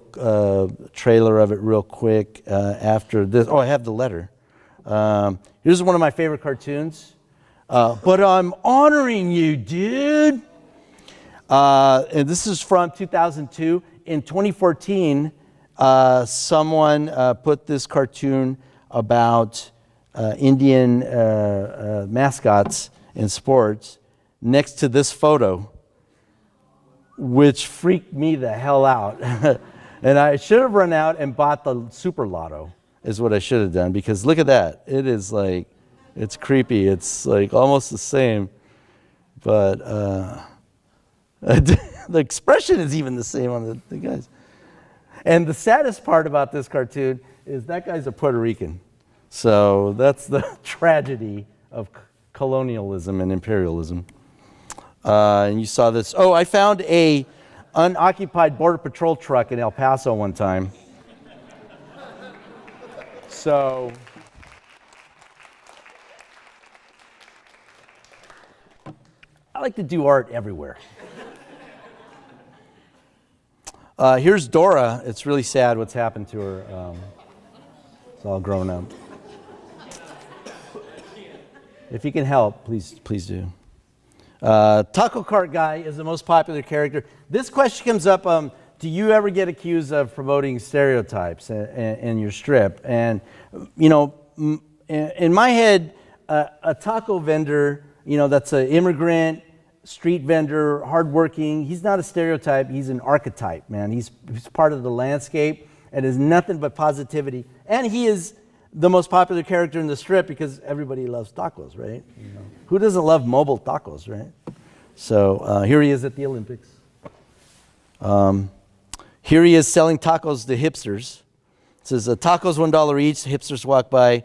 trailer of it real quick after this. Oh, I have the letter. Here's one of my favorite cartoons. But I'm honoring you, dude. And this is from 2002. In 2014, someone put this cartoon about Indian mascots in sports next to this photo, which freaked me the hell out. And I should have run out and bought the Super Lotto, is what I should have done, because look at that. It is like, it's creepy. It's like almost the same, but the expression is even the same on the guys. And the saddest part about this cartoon is that guy's a Puerto Rican. So that's the tragedy of colonialism and imperialism. And you saw this. Oh, I found a unoccupied Border Patrol truck in El Paso one time. So I like to do art everywhere. Here's Dora. It's really sad what's happened to her. It's all grown up. If you can help, please do. Taco Cart Guy is the most popular character. This question comes up, do you ever get accused of promoting stereotypes in your strip? And, you know, in my head, a taco vendor, you know, that's an immigrant, street vendor, hardworking, he's not a stereotype, he's an archetype, man. He's part of the landscape and is nothing but positivity. And he is the most popular character in the strip because everybody loves tacos, right? You know, who doesn't love mobile tacos, right? So here he is at the Olympics. Here he is selling tacos to hipsters. It says, tacos $1 each. Hipsters walk by,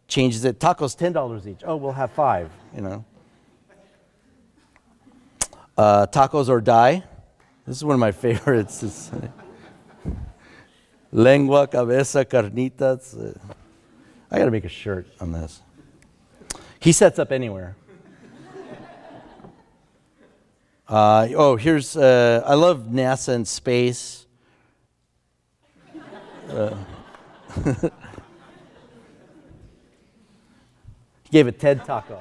changes it. Tacos $10 each. Oh, we'll have 5, you know. Tacos or die. This is one of my favorites. It's, lengua, cabeza, carnitas. I got to make a shirt on this. He sets up anywhere. Here's, I love NASA and space. He gave a TED taco.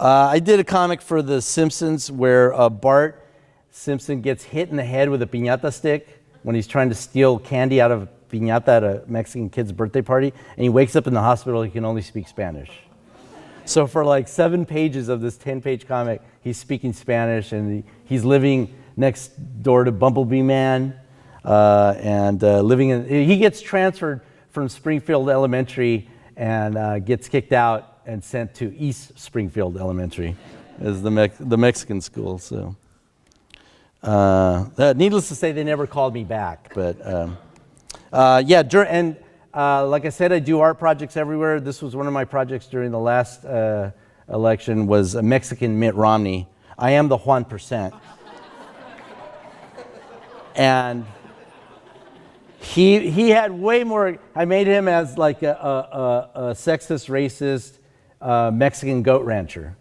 I did a comic for The Simpsons where Bart Simpson gets hit in the head with a piñata stick when he's trying to steal candy out of a piñata at a Mexican kid's birthday party, and he wakes up in the hospital, he can only speak Spanish. So for like 7 pages of this 10-page comic, he's speaking Spanish, and he's living next door to Bumblebee Man, and living in, he gets transferred from Springfield Elementary and gets kicked out and sent to East Springfield Elementary as the Mexican school. So, needless to say, they never called me back. But like I said, I do art projects everywhere. This was one of my projects during the last election. Was a Mexican Mitt Romney. I am the Juan %. And he had way more. I made him as like a sexist, racist Mexican goat rancher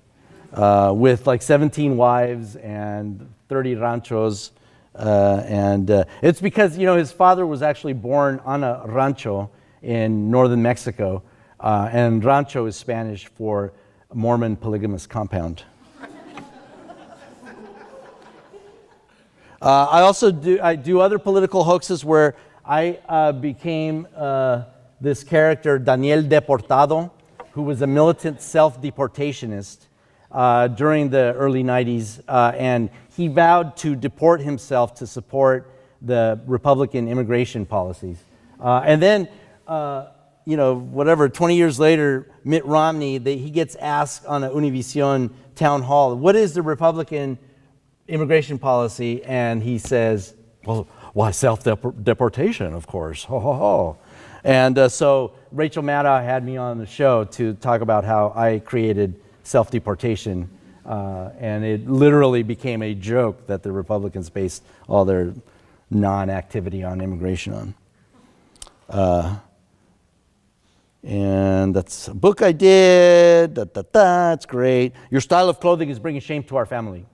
with like 17 wives and 30 ranchos. It's because, you know, his father was actually born on a rancho in northern Mexico, and rancho is Spanish for Mormon polygamous compound. I do other political hoaxes where I became this character, Daniel Deportado, who was a militant self-deportationist during the early 90s, and he vowed to deport himself to support the Republican immigration policies. And then, 20 years later, Mitt Romney, he gets asked on a Univision town hall, what is the Republican immigration policy? And he says, well, why self-deportation, of course. Ho, ho, ho. And so Rachel Maddow had me on the show to talk about how I created self-deportation, and it literally became a joke that the Republicans based all their non-activity on immigration on. And that's a book I did, it's great. Your style of clothing is bringing shame to our family.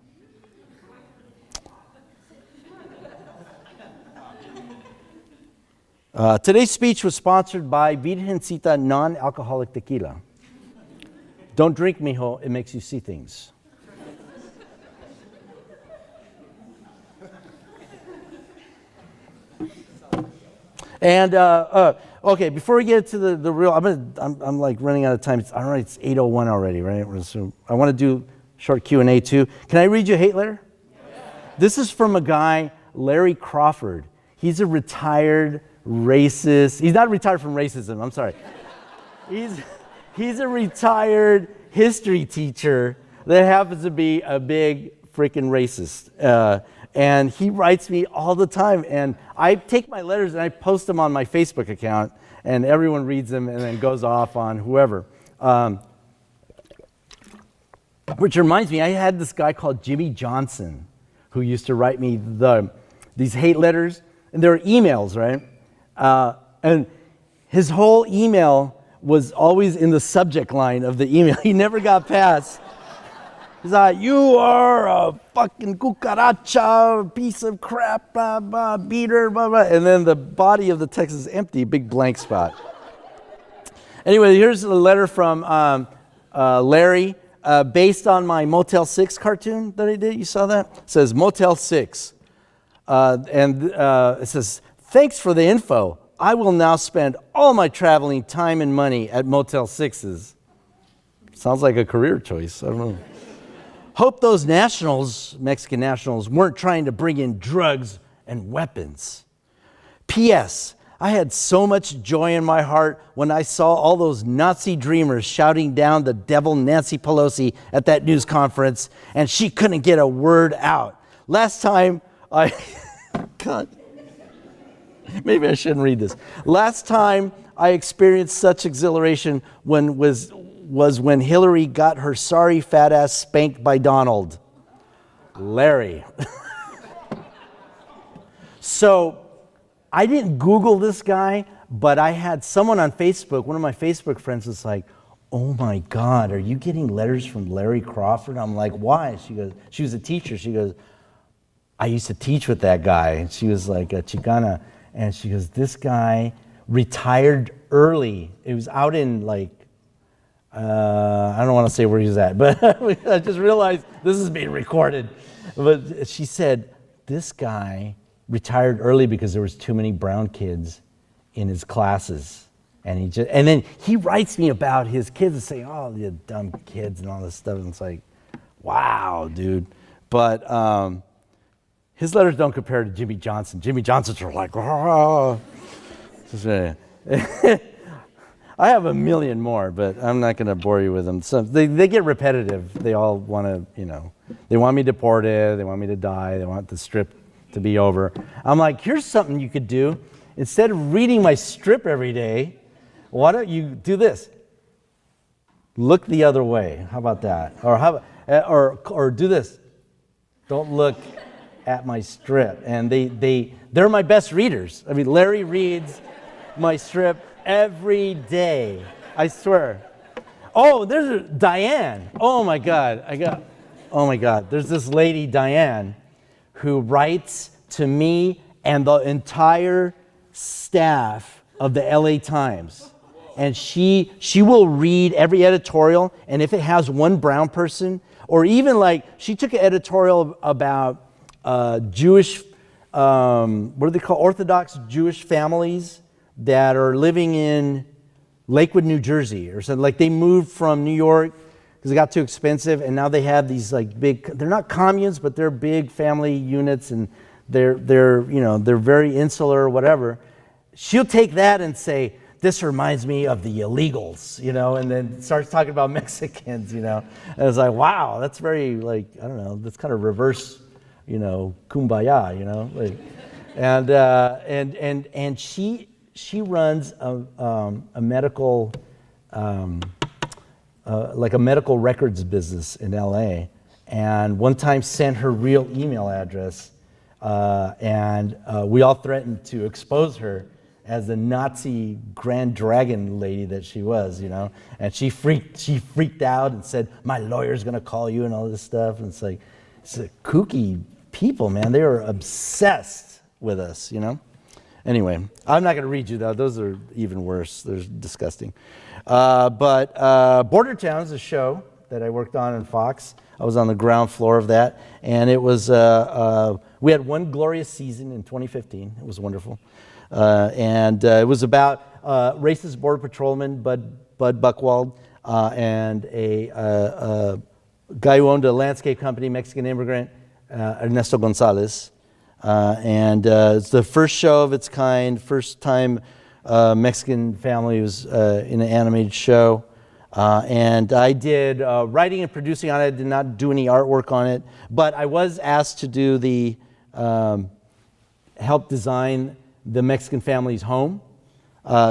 Today's speech was sponsored by Virgencita non-alcoholic tequila. Don't drink, mijo, it makes you see things. And okay, before we get to the real, I'm like running out of time. All right, it's 8:01 already, right? So I want to do short Q&A too. Can I read you a hate letter? Yeah. This is from a guy, Larry Crawford. He's a retired racist. He's not retired from racism. I'm sorry. He's a retired history teacher that happens to be a big freaking racist. And he writes me all the time, and I take my letters and I post them on my Facebook account, and everyone reads them and then goes off on whoever. Which reminds me, I had this guy called Jimmy Johnson who used to write me these hate letters, and they were emails, right? And his whole email was always in the subject line of the email. He never got past. He's like, you are a fucking cucaracha, piece of crap, blah, blah, beater, blah, blah. And then the body of the text is empty, big blank spot. Anyway, here's a letter from Larry, based on my Motel 6 cartoon that I did. You saw that? It says Motel 6. It says, thanks for the info. I will now spend all my traveling time and money at Motel 6s. Sounds like a career choice. I don't know. Hope those nationals, Mexican nationals, weren't trying to bring in drugs and weapons. P.S. I had so much joy in my heart when I saw all those Nazi dreamers shouting down the devil Nancy Pelosi at that news conference, and she couldn't get a word out. Last time God, maybe I shouldn't read this. Last time I experienced such exhilaration was when Hillary got her sorry fat ass spanked by Donald. Larry. So I didn't Google this guy, but I had someone on Facebook, one of my Facebook friends was like, oh my God, are you getting letters from Larry Crawford? I'm like, why? She was a teacher. She goes, I used to teach with that guy. And she was like a Chicana. And she goes, this guy retired early. It was out in like, I don't want to say where he's at, but I just realized this is being recorded. But she said, this guy retired early because there was too many brown kids in his classes. And then he writes me about his kids and saying, oh, you dumb kids and all this stuff. And it's like, wow, dude. But his letters don't compare to Jimmy Johnson. Jimmy Johnson's are like, oh. I have a million more, but I'm not going to bore you with them. So they get repetitive. They all want to, they want me deported. They want me to die. They want the strip to be over. I'm like, here's something you could do. Instead of reading my strip every day, why don't you do this? Look the other way. How about that? Or do this. Don't look at my strip. And they're my best readers. I mean, Larry reads my strip every day, I swear. Oh, there's Diane. Oh my God, there's this lady, Diane, who writes to me and the entire staff of the LA Times. And she will read every editorial, and if it has one brown person, or even like, she took an editorial about Jewish, what do they call, Orthodox Jewish families that are living in Lakewood, New Jersey, or something. Like they moved from New York because it got too expensive, and now they have these like big, they're not communes, but they're big family units, and they're very insular or whatever. She'll take that and say, this reminds me of the illegals, and then starts talking about Mexicans, And it's like, wow, that's very like, I don't know, that's kind of reverse, kumbaya, like, and she runs a medical, like a medical records business in LA, and one time sent her real email address, and we all threatened to expose her as the Nazi Grand Dragon lady that she was, and she freaked out and said, my lawyer's gonna call you and all this stuff, and it's like kooky people, man. They were obsessed with us, Anyway, I'm not going to read you though. Those are even worse. They're disgusting. But Bordertown is a show that I worked on Fox. I was on the ground floor of that, and it was we had one glorious season in 2015. It was wonderful, and it was about racist border patrolman Bud Buchwald and a guy who owned a landscape company, Mexican immigrant, Ernesto Gonzalez. And it's the first show of its kind, first time Mexican family was in an animated show. And I did writing and producing on it. I did not do any artwork on it, but I was asked to do the help design the Mexican family's home.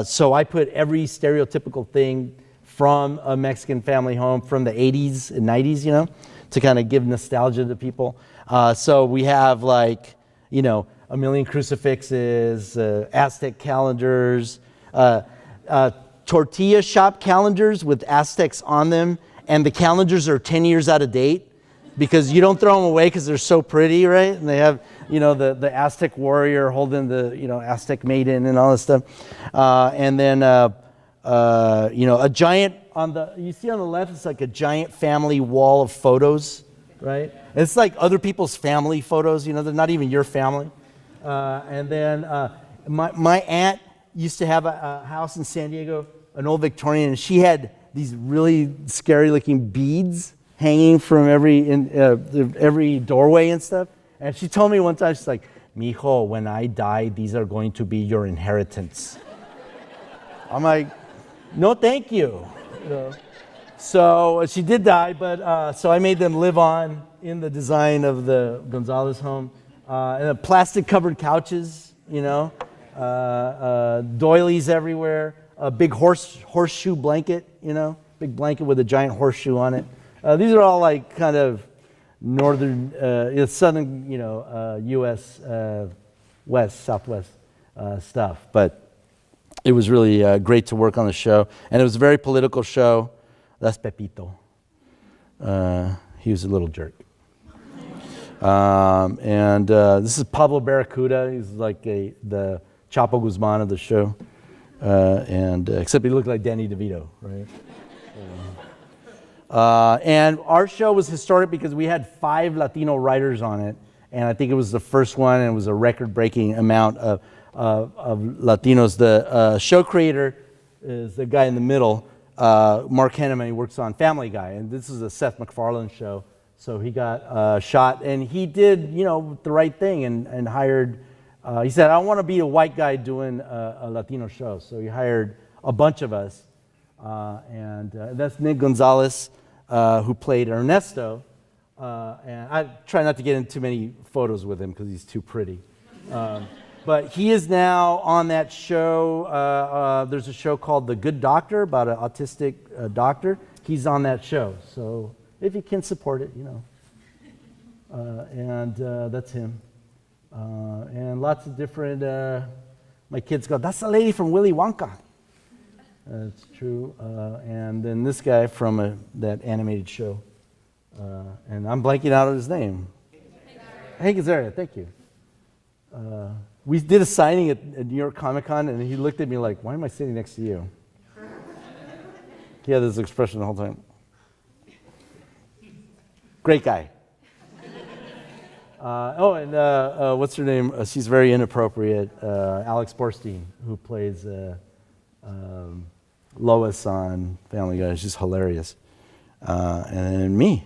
So I put every stereotypical thing from a Mexican family home from the 80s and 90s, you know, to kind of give nostalgia to people. So we have like, you know, a million crucifixes, Aztec calendars, tortilla shop calendars with Aztecs on them, and the calendars are 10 years out of date because you don't throw them away because they're so pretty, right? And they have, you know, the Aztec warrior holding the, you know, Aztec maiden and all this stuff. And then, you know, a giant you see on the left, it's like a giant family wall of photos, right? It's like other people's family photos, you know, they're not even your family. And then my aunt used to have a house in San Diego, an old Victorian, and she had these really scary looking beads hanging from every doorway and stuff. And she told me one time, she's like, "Mijo, when I die, these are going to be your inheritance." I'm like, "No, thank you." You know? So she did die, but so I made them live on in the design of the Gonzalez home. And the plastic covered couches, you know, doilies everywhere, a big horseshoe blanket, you know, big blanket with a giant horseshoe on it. These are all like kind of northern, southern, you know, U.S. Southwest stuff. But it was really great to work on the show, and it was a very political show. That's Pepito. He was a little jerk. And this is Pablo Barracuda. He's like the Chapo Guzman of the show, and except he looked like Danny DeVito, right? And our show was historic because we had 5 Latino writers on it, and I think it was the first one, and it was a record-breaking amount of Latinos. The show creator is the guy in the middle, Mark Henneman. He works on Family Guy, and this is a Seth MacFarlane show. So he got shot, and he did, you know, the right thing and hired, he said, "I want to be a white guy doing a Latino show." So he hired a bunch of us, and that's Nick Gonzalez, who played Ernesto. And I try not to get into too many photos with him because he's too pretty. But he is now on that show. There's a show called The Good Doctor about an autistic doctor. He's on that show. So if you can support it, you know. And that's him. And lots of different, my kids go, "That's the lady from Willy Wonka." It's true. And then this guy from that animated show. And I'm blanking out on his name. Hank Azaria, thank you. We did a signing at New York Comic Con, and he looked at me like, "Why am I sitting next to you?" He had this expression the whole time. Great guy. And what's her name? She's very inappropriate. Alex Borstein, who plays Lois on Family Guy. She's hilarious. And me.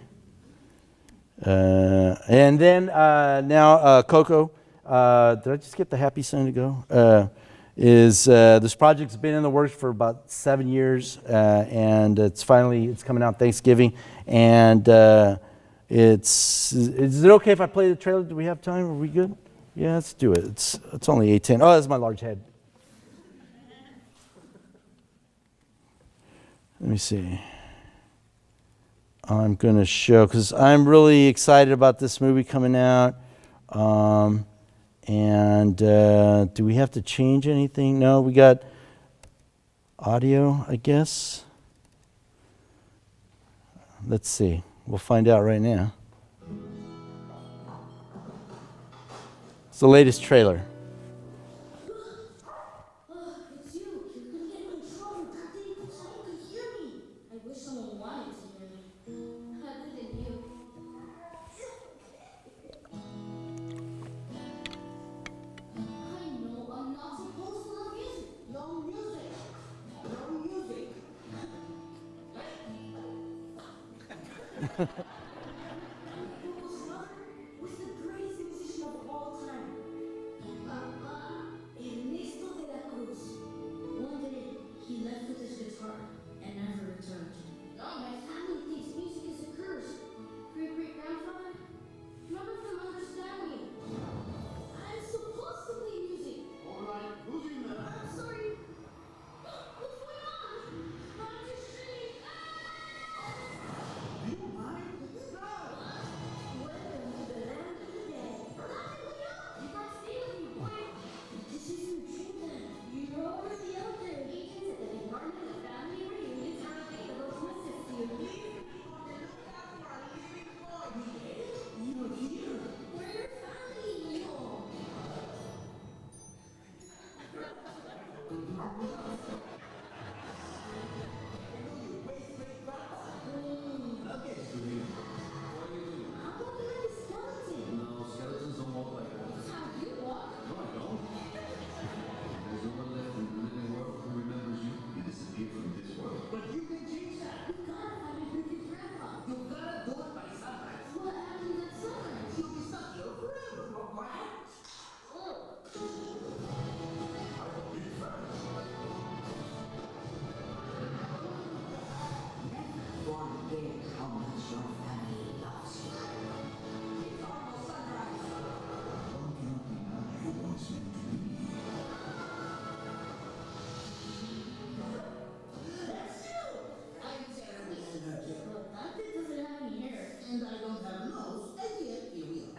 And then now COCO. Did I just get the happy sign to go? This project's been in the works for about 7 years, and it's coming out Thanksgiving, and is it okay if I play the trailer? Do we have time? Are we good? Yeah, let's do it. It's only 8:10. Oh, that's my large head. Let me see. I'm going to show, because I'm really excited about this movie coming out. And do we have to change anything? No, we got audio, I guess. Let's see. We'll find out right now. It's the latest trailer. lying to me. Other than you. I know I'm not supposed to love music. No music. No music. Coco's mother was the greatest musician of all time. Papa Ernesto de la Cruz. One day, he left with his guitar and never returned. No, my family thinks music is a curse. Great-great-grandfather, never from understand me. I'm supposed to play music. All right, who's in there? I'm sorry. What's going on? I'm just singing. Do you mind? Stop! Welcome to the land of the dead. Nothing will help. You can't stay with me, boy. This isn't true then. You're already out there. Agents at the Department of Family Reunions are available to assist you. You're here. We're your family, Leo. Okay, Sweetie. What do you do? I'm walking like a skeleton. No, skeletons don't walk like that. That's how you walk. No, I don't. There's no one left in the living world who remembers you. You disappeared from this world. But you can change that. You gotta find a good grandpa. You gotta do it by sunrise. What happens at sunrise? You'll be stuck here forever. What? Oh. I'm a big fan. Forget how much your family loves you. It's almost sunrise. Don't you know you once meant to be? That's you! I'm terribly allergic. But Dante doesn't have any hair. And I don't have a nose, and yet here we are.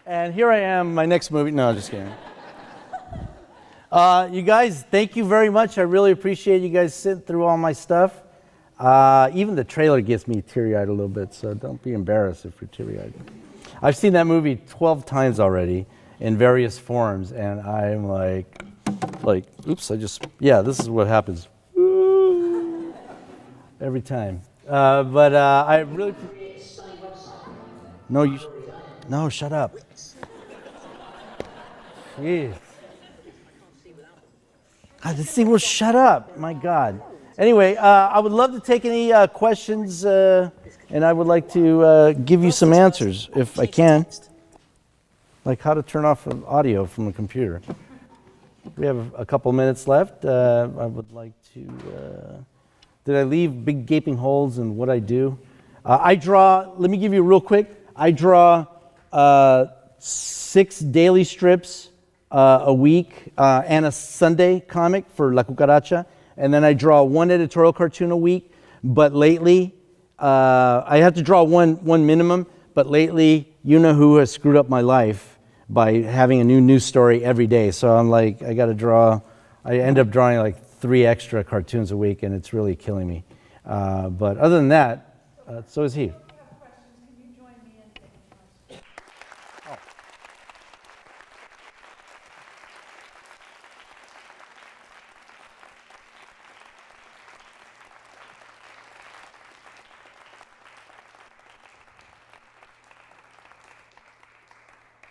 And here I am, my next movie. No, just kidding. You guys, thank you very much. I really appreciate you guys sitting through all my stuff. Even the trailer gets me teary-eyed a little bit, so don't be embarrassed if you're teary-eyed. I've seen that movie 12 times already in various forms, and I'm like, oops, this is what happens. Every time. But I really... No, shut up. Jeez. God, this thing will shut up. My God. Anyway, I would love to take any questions, and I would like to give you some answers if I can. Like how to turn off the audio from the computer. We have a couple minutes left. I would like to... did I leave big gaping holes in what I do? I draw, let me give you real quick. I draw 6 daily strips a week and a Sunday comic for La Cucaracha. And then I draw 1 editorial cartoon a week. But lately, I have to draw one minimum. But lately, you know who has screwed up my life by having a new news story every day. So I'm like, I got to draw. I end up drawing like 3 extra cartoons a week, and it's really killing me. But other than that, so is he.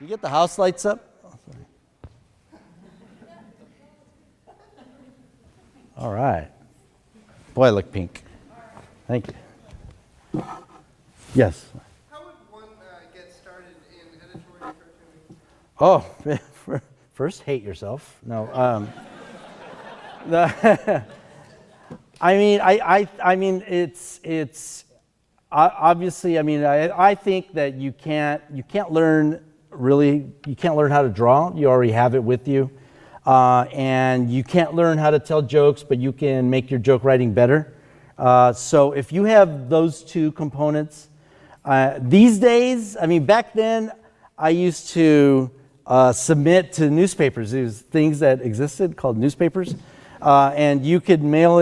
You get the house lights up? Oh, sorry. All right. Boy, I look pink. Thank you. Yes. How would one get started in editorial cartooning? Oh, first hate yourself. No. I mean, it's obviously. I mean, I think that you can't learn how to draw. You already have it with you, and you can't learn how to tell jokes, but you can make your joke writing better. So if you have those 2 components, these days, I mean, back then, I used to submit to newspapers. There's things that existed called newspapers, and you could mail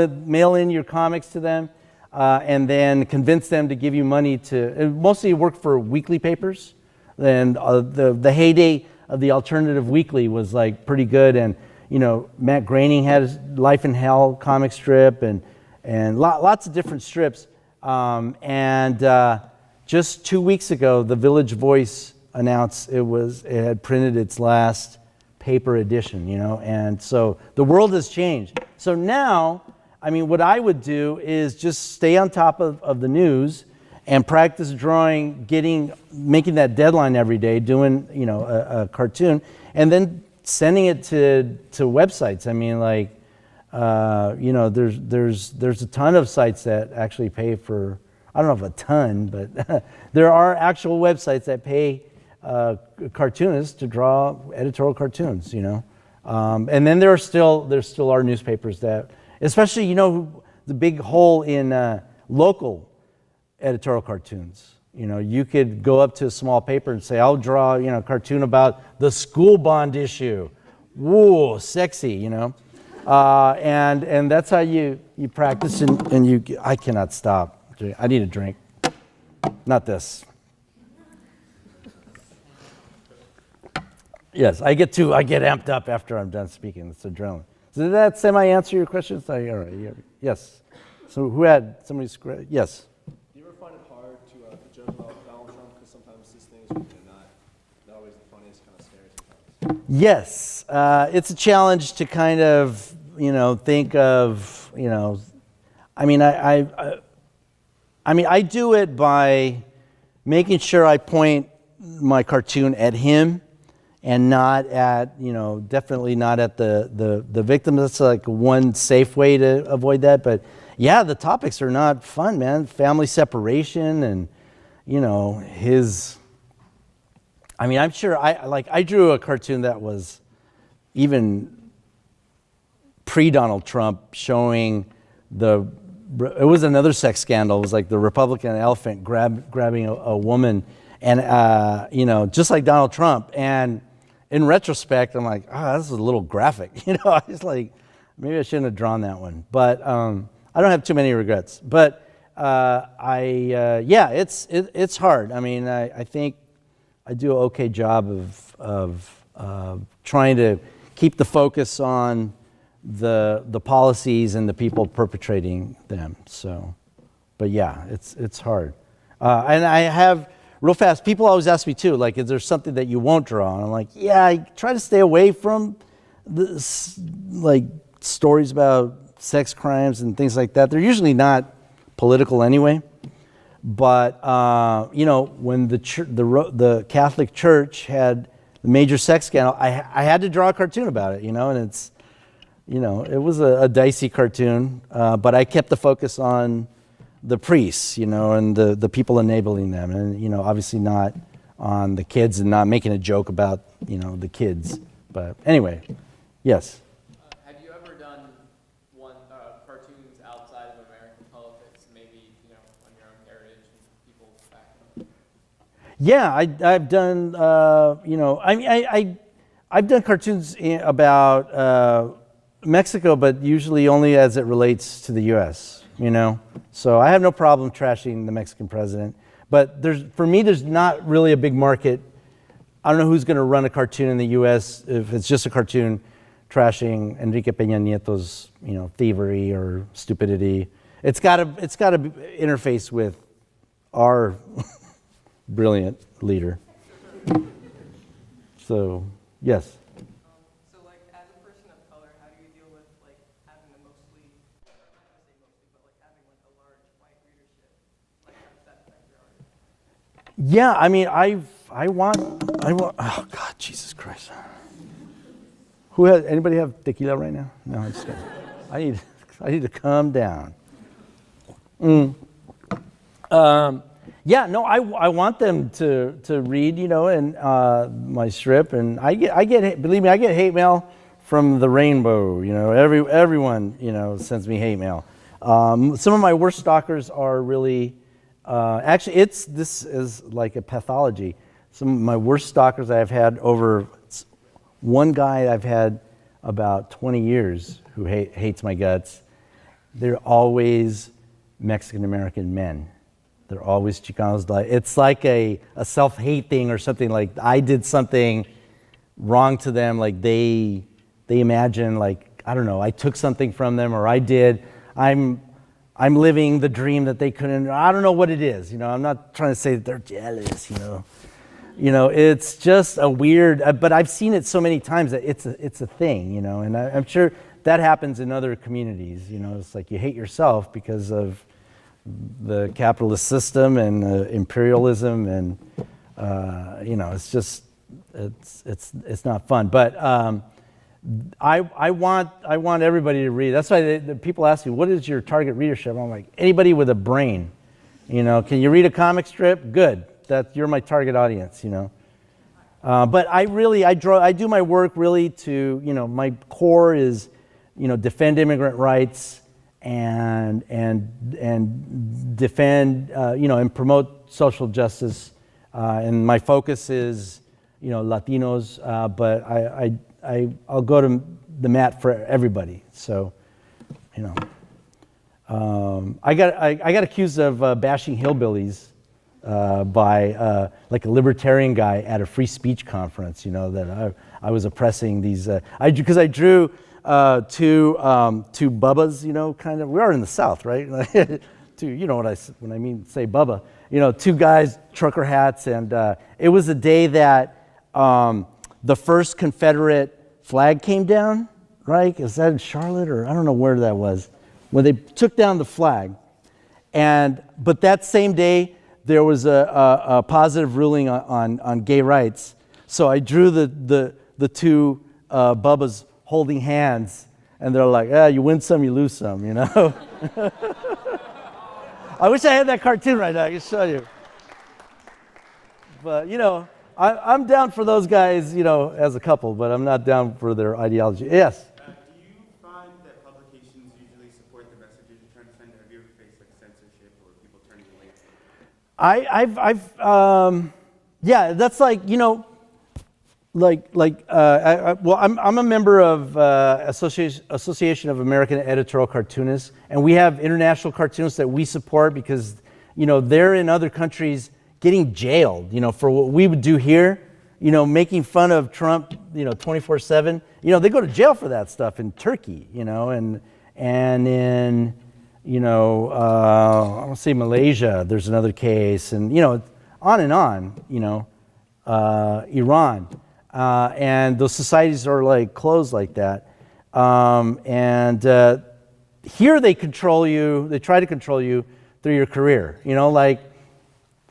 in your comics to them. and then convince them to give you money to, mostly work for weekly papers. And the heyday of the alternative weekly was like pretty good. And, you know, Matt Groening had his Life in Hell comic strip and lots of different strips. Just 2 weeks ago, the Village Voice announced it had printed its last paper edition, you know, and so the world has changed. So now, I mean, what I would do is just stay on top of the news and practice drawing, making that deadline every day, doing, you know, a cartoon, and then sending it to websites. I mean, like, you know, there's a ton of sites that actually pay for, I don't know if a ton, but there are actual websites that pay cartoonists to draw editorial cartoons, you know. And then there still are newspapers that, especially, you know, the big hole in local editorial cartoons. You know, you could go up to a small paper and say, I'll draw, you know, a cartoon about the school bond issue. Whoa, sexy, you know. And that's how you practice, and I cannot stop. I need a drink. Not this. Yes, I get amped up after I'm done speaking. It's adrenaline. So did that semi-answer your question? All right. Yes. So who had somebody's? Yes. Do you ever find it hard to joke about Donald Trump, because sometimes his things are not always the funniest, kind of scary sometimes? Yes, it's a challenge to kind of, you know, think of, you know, I mean, I do it by making sure I point my cartoon at him and not at, you know, definitely not at the victim. That's like one safe way to avoid that. But yeah, the topics are not fun, man. Family separation and, you know, I'm sure I drew a cartoon that was even pre-Donald Trump, showing it was another sex scandal. It was like the Republican elephant grabbing a woman, and you know, just like Donald Trump. And in retrospect, I'm like, this is a little graphic. You know, I was like, maybe I shouldn't have drawn that one. But I don't have too many regrets. But it's hard. I mean, I think I do an okay job of trying to keep the focus on the policies and the people perpetrating them. So, but yeah, it's hard. And I have, real fast, people always ask me too, like, is there something that you won't draw? And I'm like, yeah, I try to stay away from like stories about sex crimes and things like that. They're usually not political anyway. But you know, when the Catholic Church had the major sex scandal, I had to draw a cartoon about it. You know, and it's, you know, it was a dicey cartoon, but I kept the focus on the priests, you know, and the people enabling them, and, you know, obviously not on the kids, and not making a joke about, you know, the kids. But anyway, yes. Have you ever done cartoons outside of American politics, maybe, you know, on your own heritage and people back? Yeah, I've done, you know, I've done cartoons about Mexico, but usually only as it relates to the U.S., you know. So I have no problem trashing the Mexican president. But for me, there's not really a big market. I don't know who's going to run a cartoon in the U.S. if it's just a cartoon trashing Enrique Peña Nieto's, you know, thievery or stupidity. It's got to interface with our brilliant leader. So, yes. So, like, as a person of color, how do you deal with, like, having a mostly, not going to say mostly, but, like, having, like, a large white readership? Like, how does that affect your art? Yeah, I mean, I want, oh God, Jesus Christ. Anybody have tequila right now? No, I'm just kidding. I need to calm down. Yeah, no, I want them to read, you know, and my strip, and I get believe me, I get hate mail from the rainbow, you know. Everyone, you know, sends me hate mail. Some of my worst stalkers are really, actually, this is like a pathology. Some of my worst stalkers I've had one guy I've had about 20 years who hates my guts. They're always Mexican American men. They're always Chicanos. It's like a self-hate thing or something, like I did something wrong to them, like they imagine, like, I don't know, I took something from them, or I'm living the dream that they couldn't. I don't know what it is, you know. I'm not trying to say that they're jealous, you know. You know, it's just a weird, but I've seen it so many times that it's a thing, you know, and I'm sure that happens in other communities, you know. It's like you hate yourself because of the capitalist system and imperialism, and you know, it's just it's not fun. But I want everybody to read. That's why the people ask me, what is your target readership? I'm like, anybody with a brain. You know, can you read a comic strip? Good. You're my target audience, you know. But I do my work really to, you know, my core is, you know, defend immigrant rights and defend, you know, and promote social justice. And my focus is, you know, Latinos, but I'll go to the mat for everybody. So, you know, I got accused of bashing hillbillies by like a libertarian guy at a free speech conference. You know, that I was oppressing these. Because I drew two bubbas. You know, kind of. We are in the South, right? Two. You know what when I mean say bubba. You know, two guys, trucker hats, and it was the day that the first Confederate flag came down, right? Is that in Charlotte, or I don't know where that was, when they took down the flag. But that same day, there was a positive ruling on gay rights. So I drew the two bubbas holding hands, and they're like, you win some, you lose some, you know? I wish I had that cartoon right now. I can show you. But, you know, I'm down for those guys, you know, as a couple, but I'm not down for their ideology. Yes? Do you find that publications usually support the messages you're trying to send? Have you ever faced like censorship or people turning away? Yeah, that's like, you know, I'm a member of Association of American Editorial Cartoonists, and we have international cartoonists that we support because, you know, they're in other countries getting jailed, you know, for what we would do here, you know, making fun of Trump, you know, 24/7. You know, they go to jail for that stuff in Turkey, you know, and in, you know, I want to say Malaysia, there's another case, and, you know, on, you know, Iran. And those societies are like closed like that. Here they control you, they try to control you through your career, you know, like,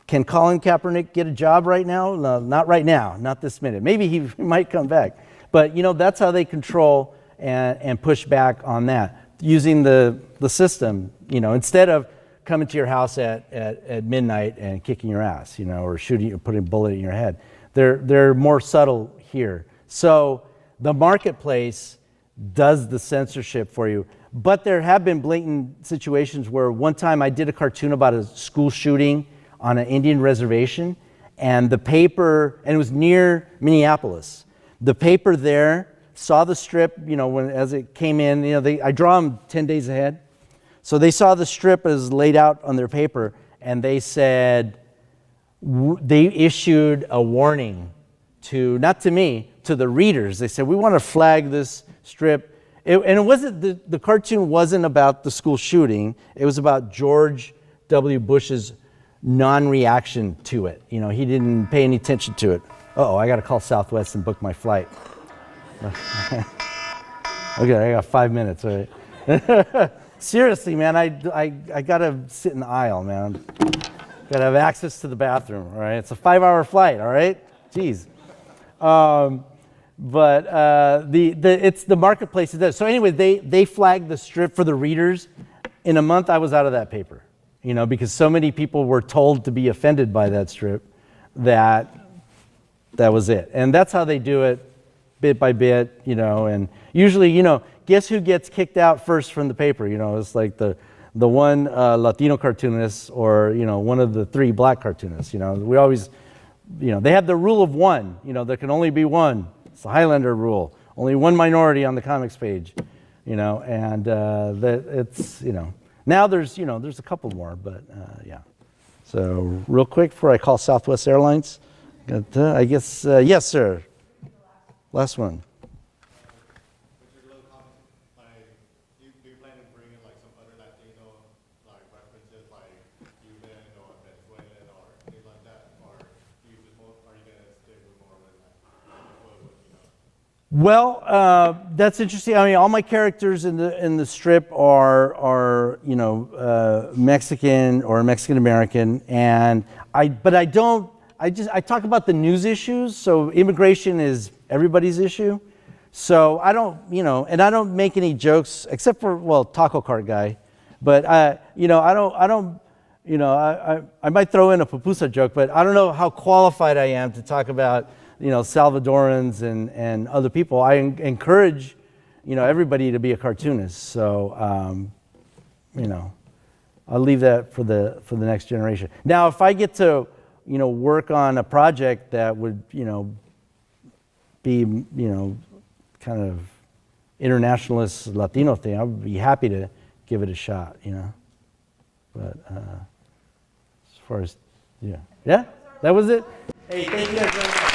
can Colin Kaepernick get a job right now? No, not right now, not this minute. Maybe he might come back. But, you know, that's how they control and push back on that, using the system, you know, instead of coming to your house at midnight and kicking your ass, you know, or shooting or putting a bullet in your head. They're more subtle here. So the marketplace does the censorship for you. But there have been blatant situations where one time I did a cartoon about a school shooting on an Indian reservation, and the paper, and it was near Minneapolis. The paper there saw the strip, you know, as it came in, you know, I draw them 10 days ahead. So they saw the strip as laid out on their paper, and they said, they issued a warning to, not to me, to the readers. They said, we want to flag this strip. And it wasn't, the cartoon wasn't about the school shooting. It was about George W. Bush's non-reaction to it. You know, he didn't pay any attention to it. Uh-oh, I got to call Southwest and book my flight. Okay, I got 5 minutes, all right? Seriously, man, I got to sit in the aisle, man. Got to have access to the bathroom, all right? It's a 5-hour flight, all right? Jeez. It's the marketplace that does. So anyway, they flagged the strip for the readers. In a month, I was out of that paper, you know, because so many people were told to be offended by that strip that was it. And that's how they do it, bit by bit, you know, and usually, you know, guess who gets kicked out first from the paper? You know, it's like the one Latino cartoonist, or, you know, one of the 3 black cartoonists. You know, we always, you know, they have the rule of one. You know, there can only be one. It's the Highlander rule. Only one minority on the comics page. You know, and it's, you know, Now there's a couple more, but yeah. So real quick before I call Southwest Airlines, I guess, yes, sir. Last one. Richard, little comment, like, do you plan to bring in like some other Latino like references like Cuban or Venezuelan or things like that, or you just more, are you gonna stick with more with like Well, that's interesting. I mean, all my characters in the strip are Mexican or Mexican American, and I talk about the news issues. So immigration is everybody's issue. So I don't, and I don't make any jokes except for taco cart guy, but I might throw in a pupusa joke, but I don't know how qualified I am to talk about Salvadorans and other people. I encourage, everybody to be a cartoonist. So, I'll leave that for the next generation. Now, if I get to, work on a project that would, be, kind of internationalist Latino thing, I would be happy to give it a shot, But as far as, yeah, that was it. Hey, thank you guys very much.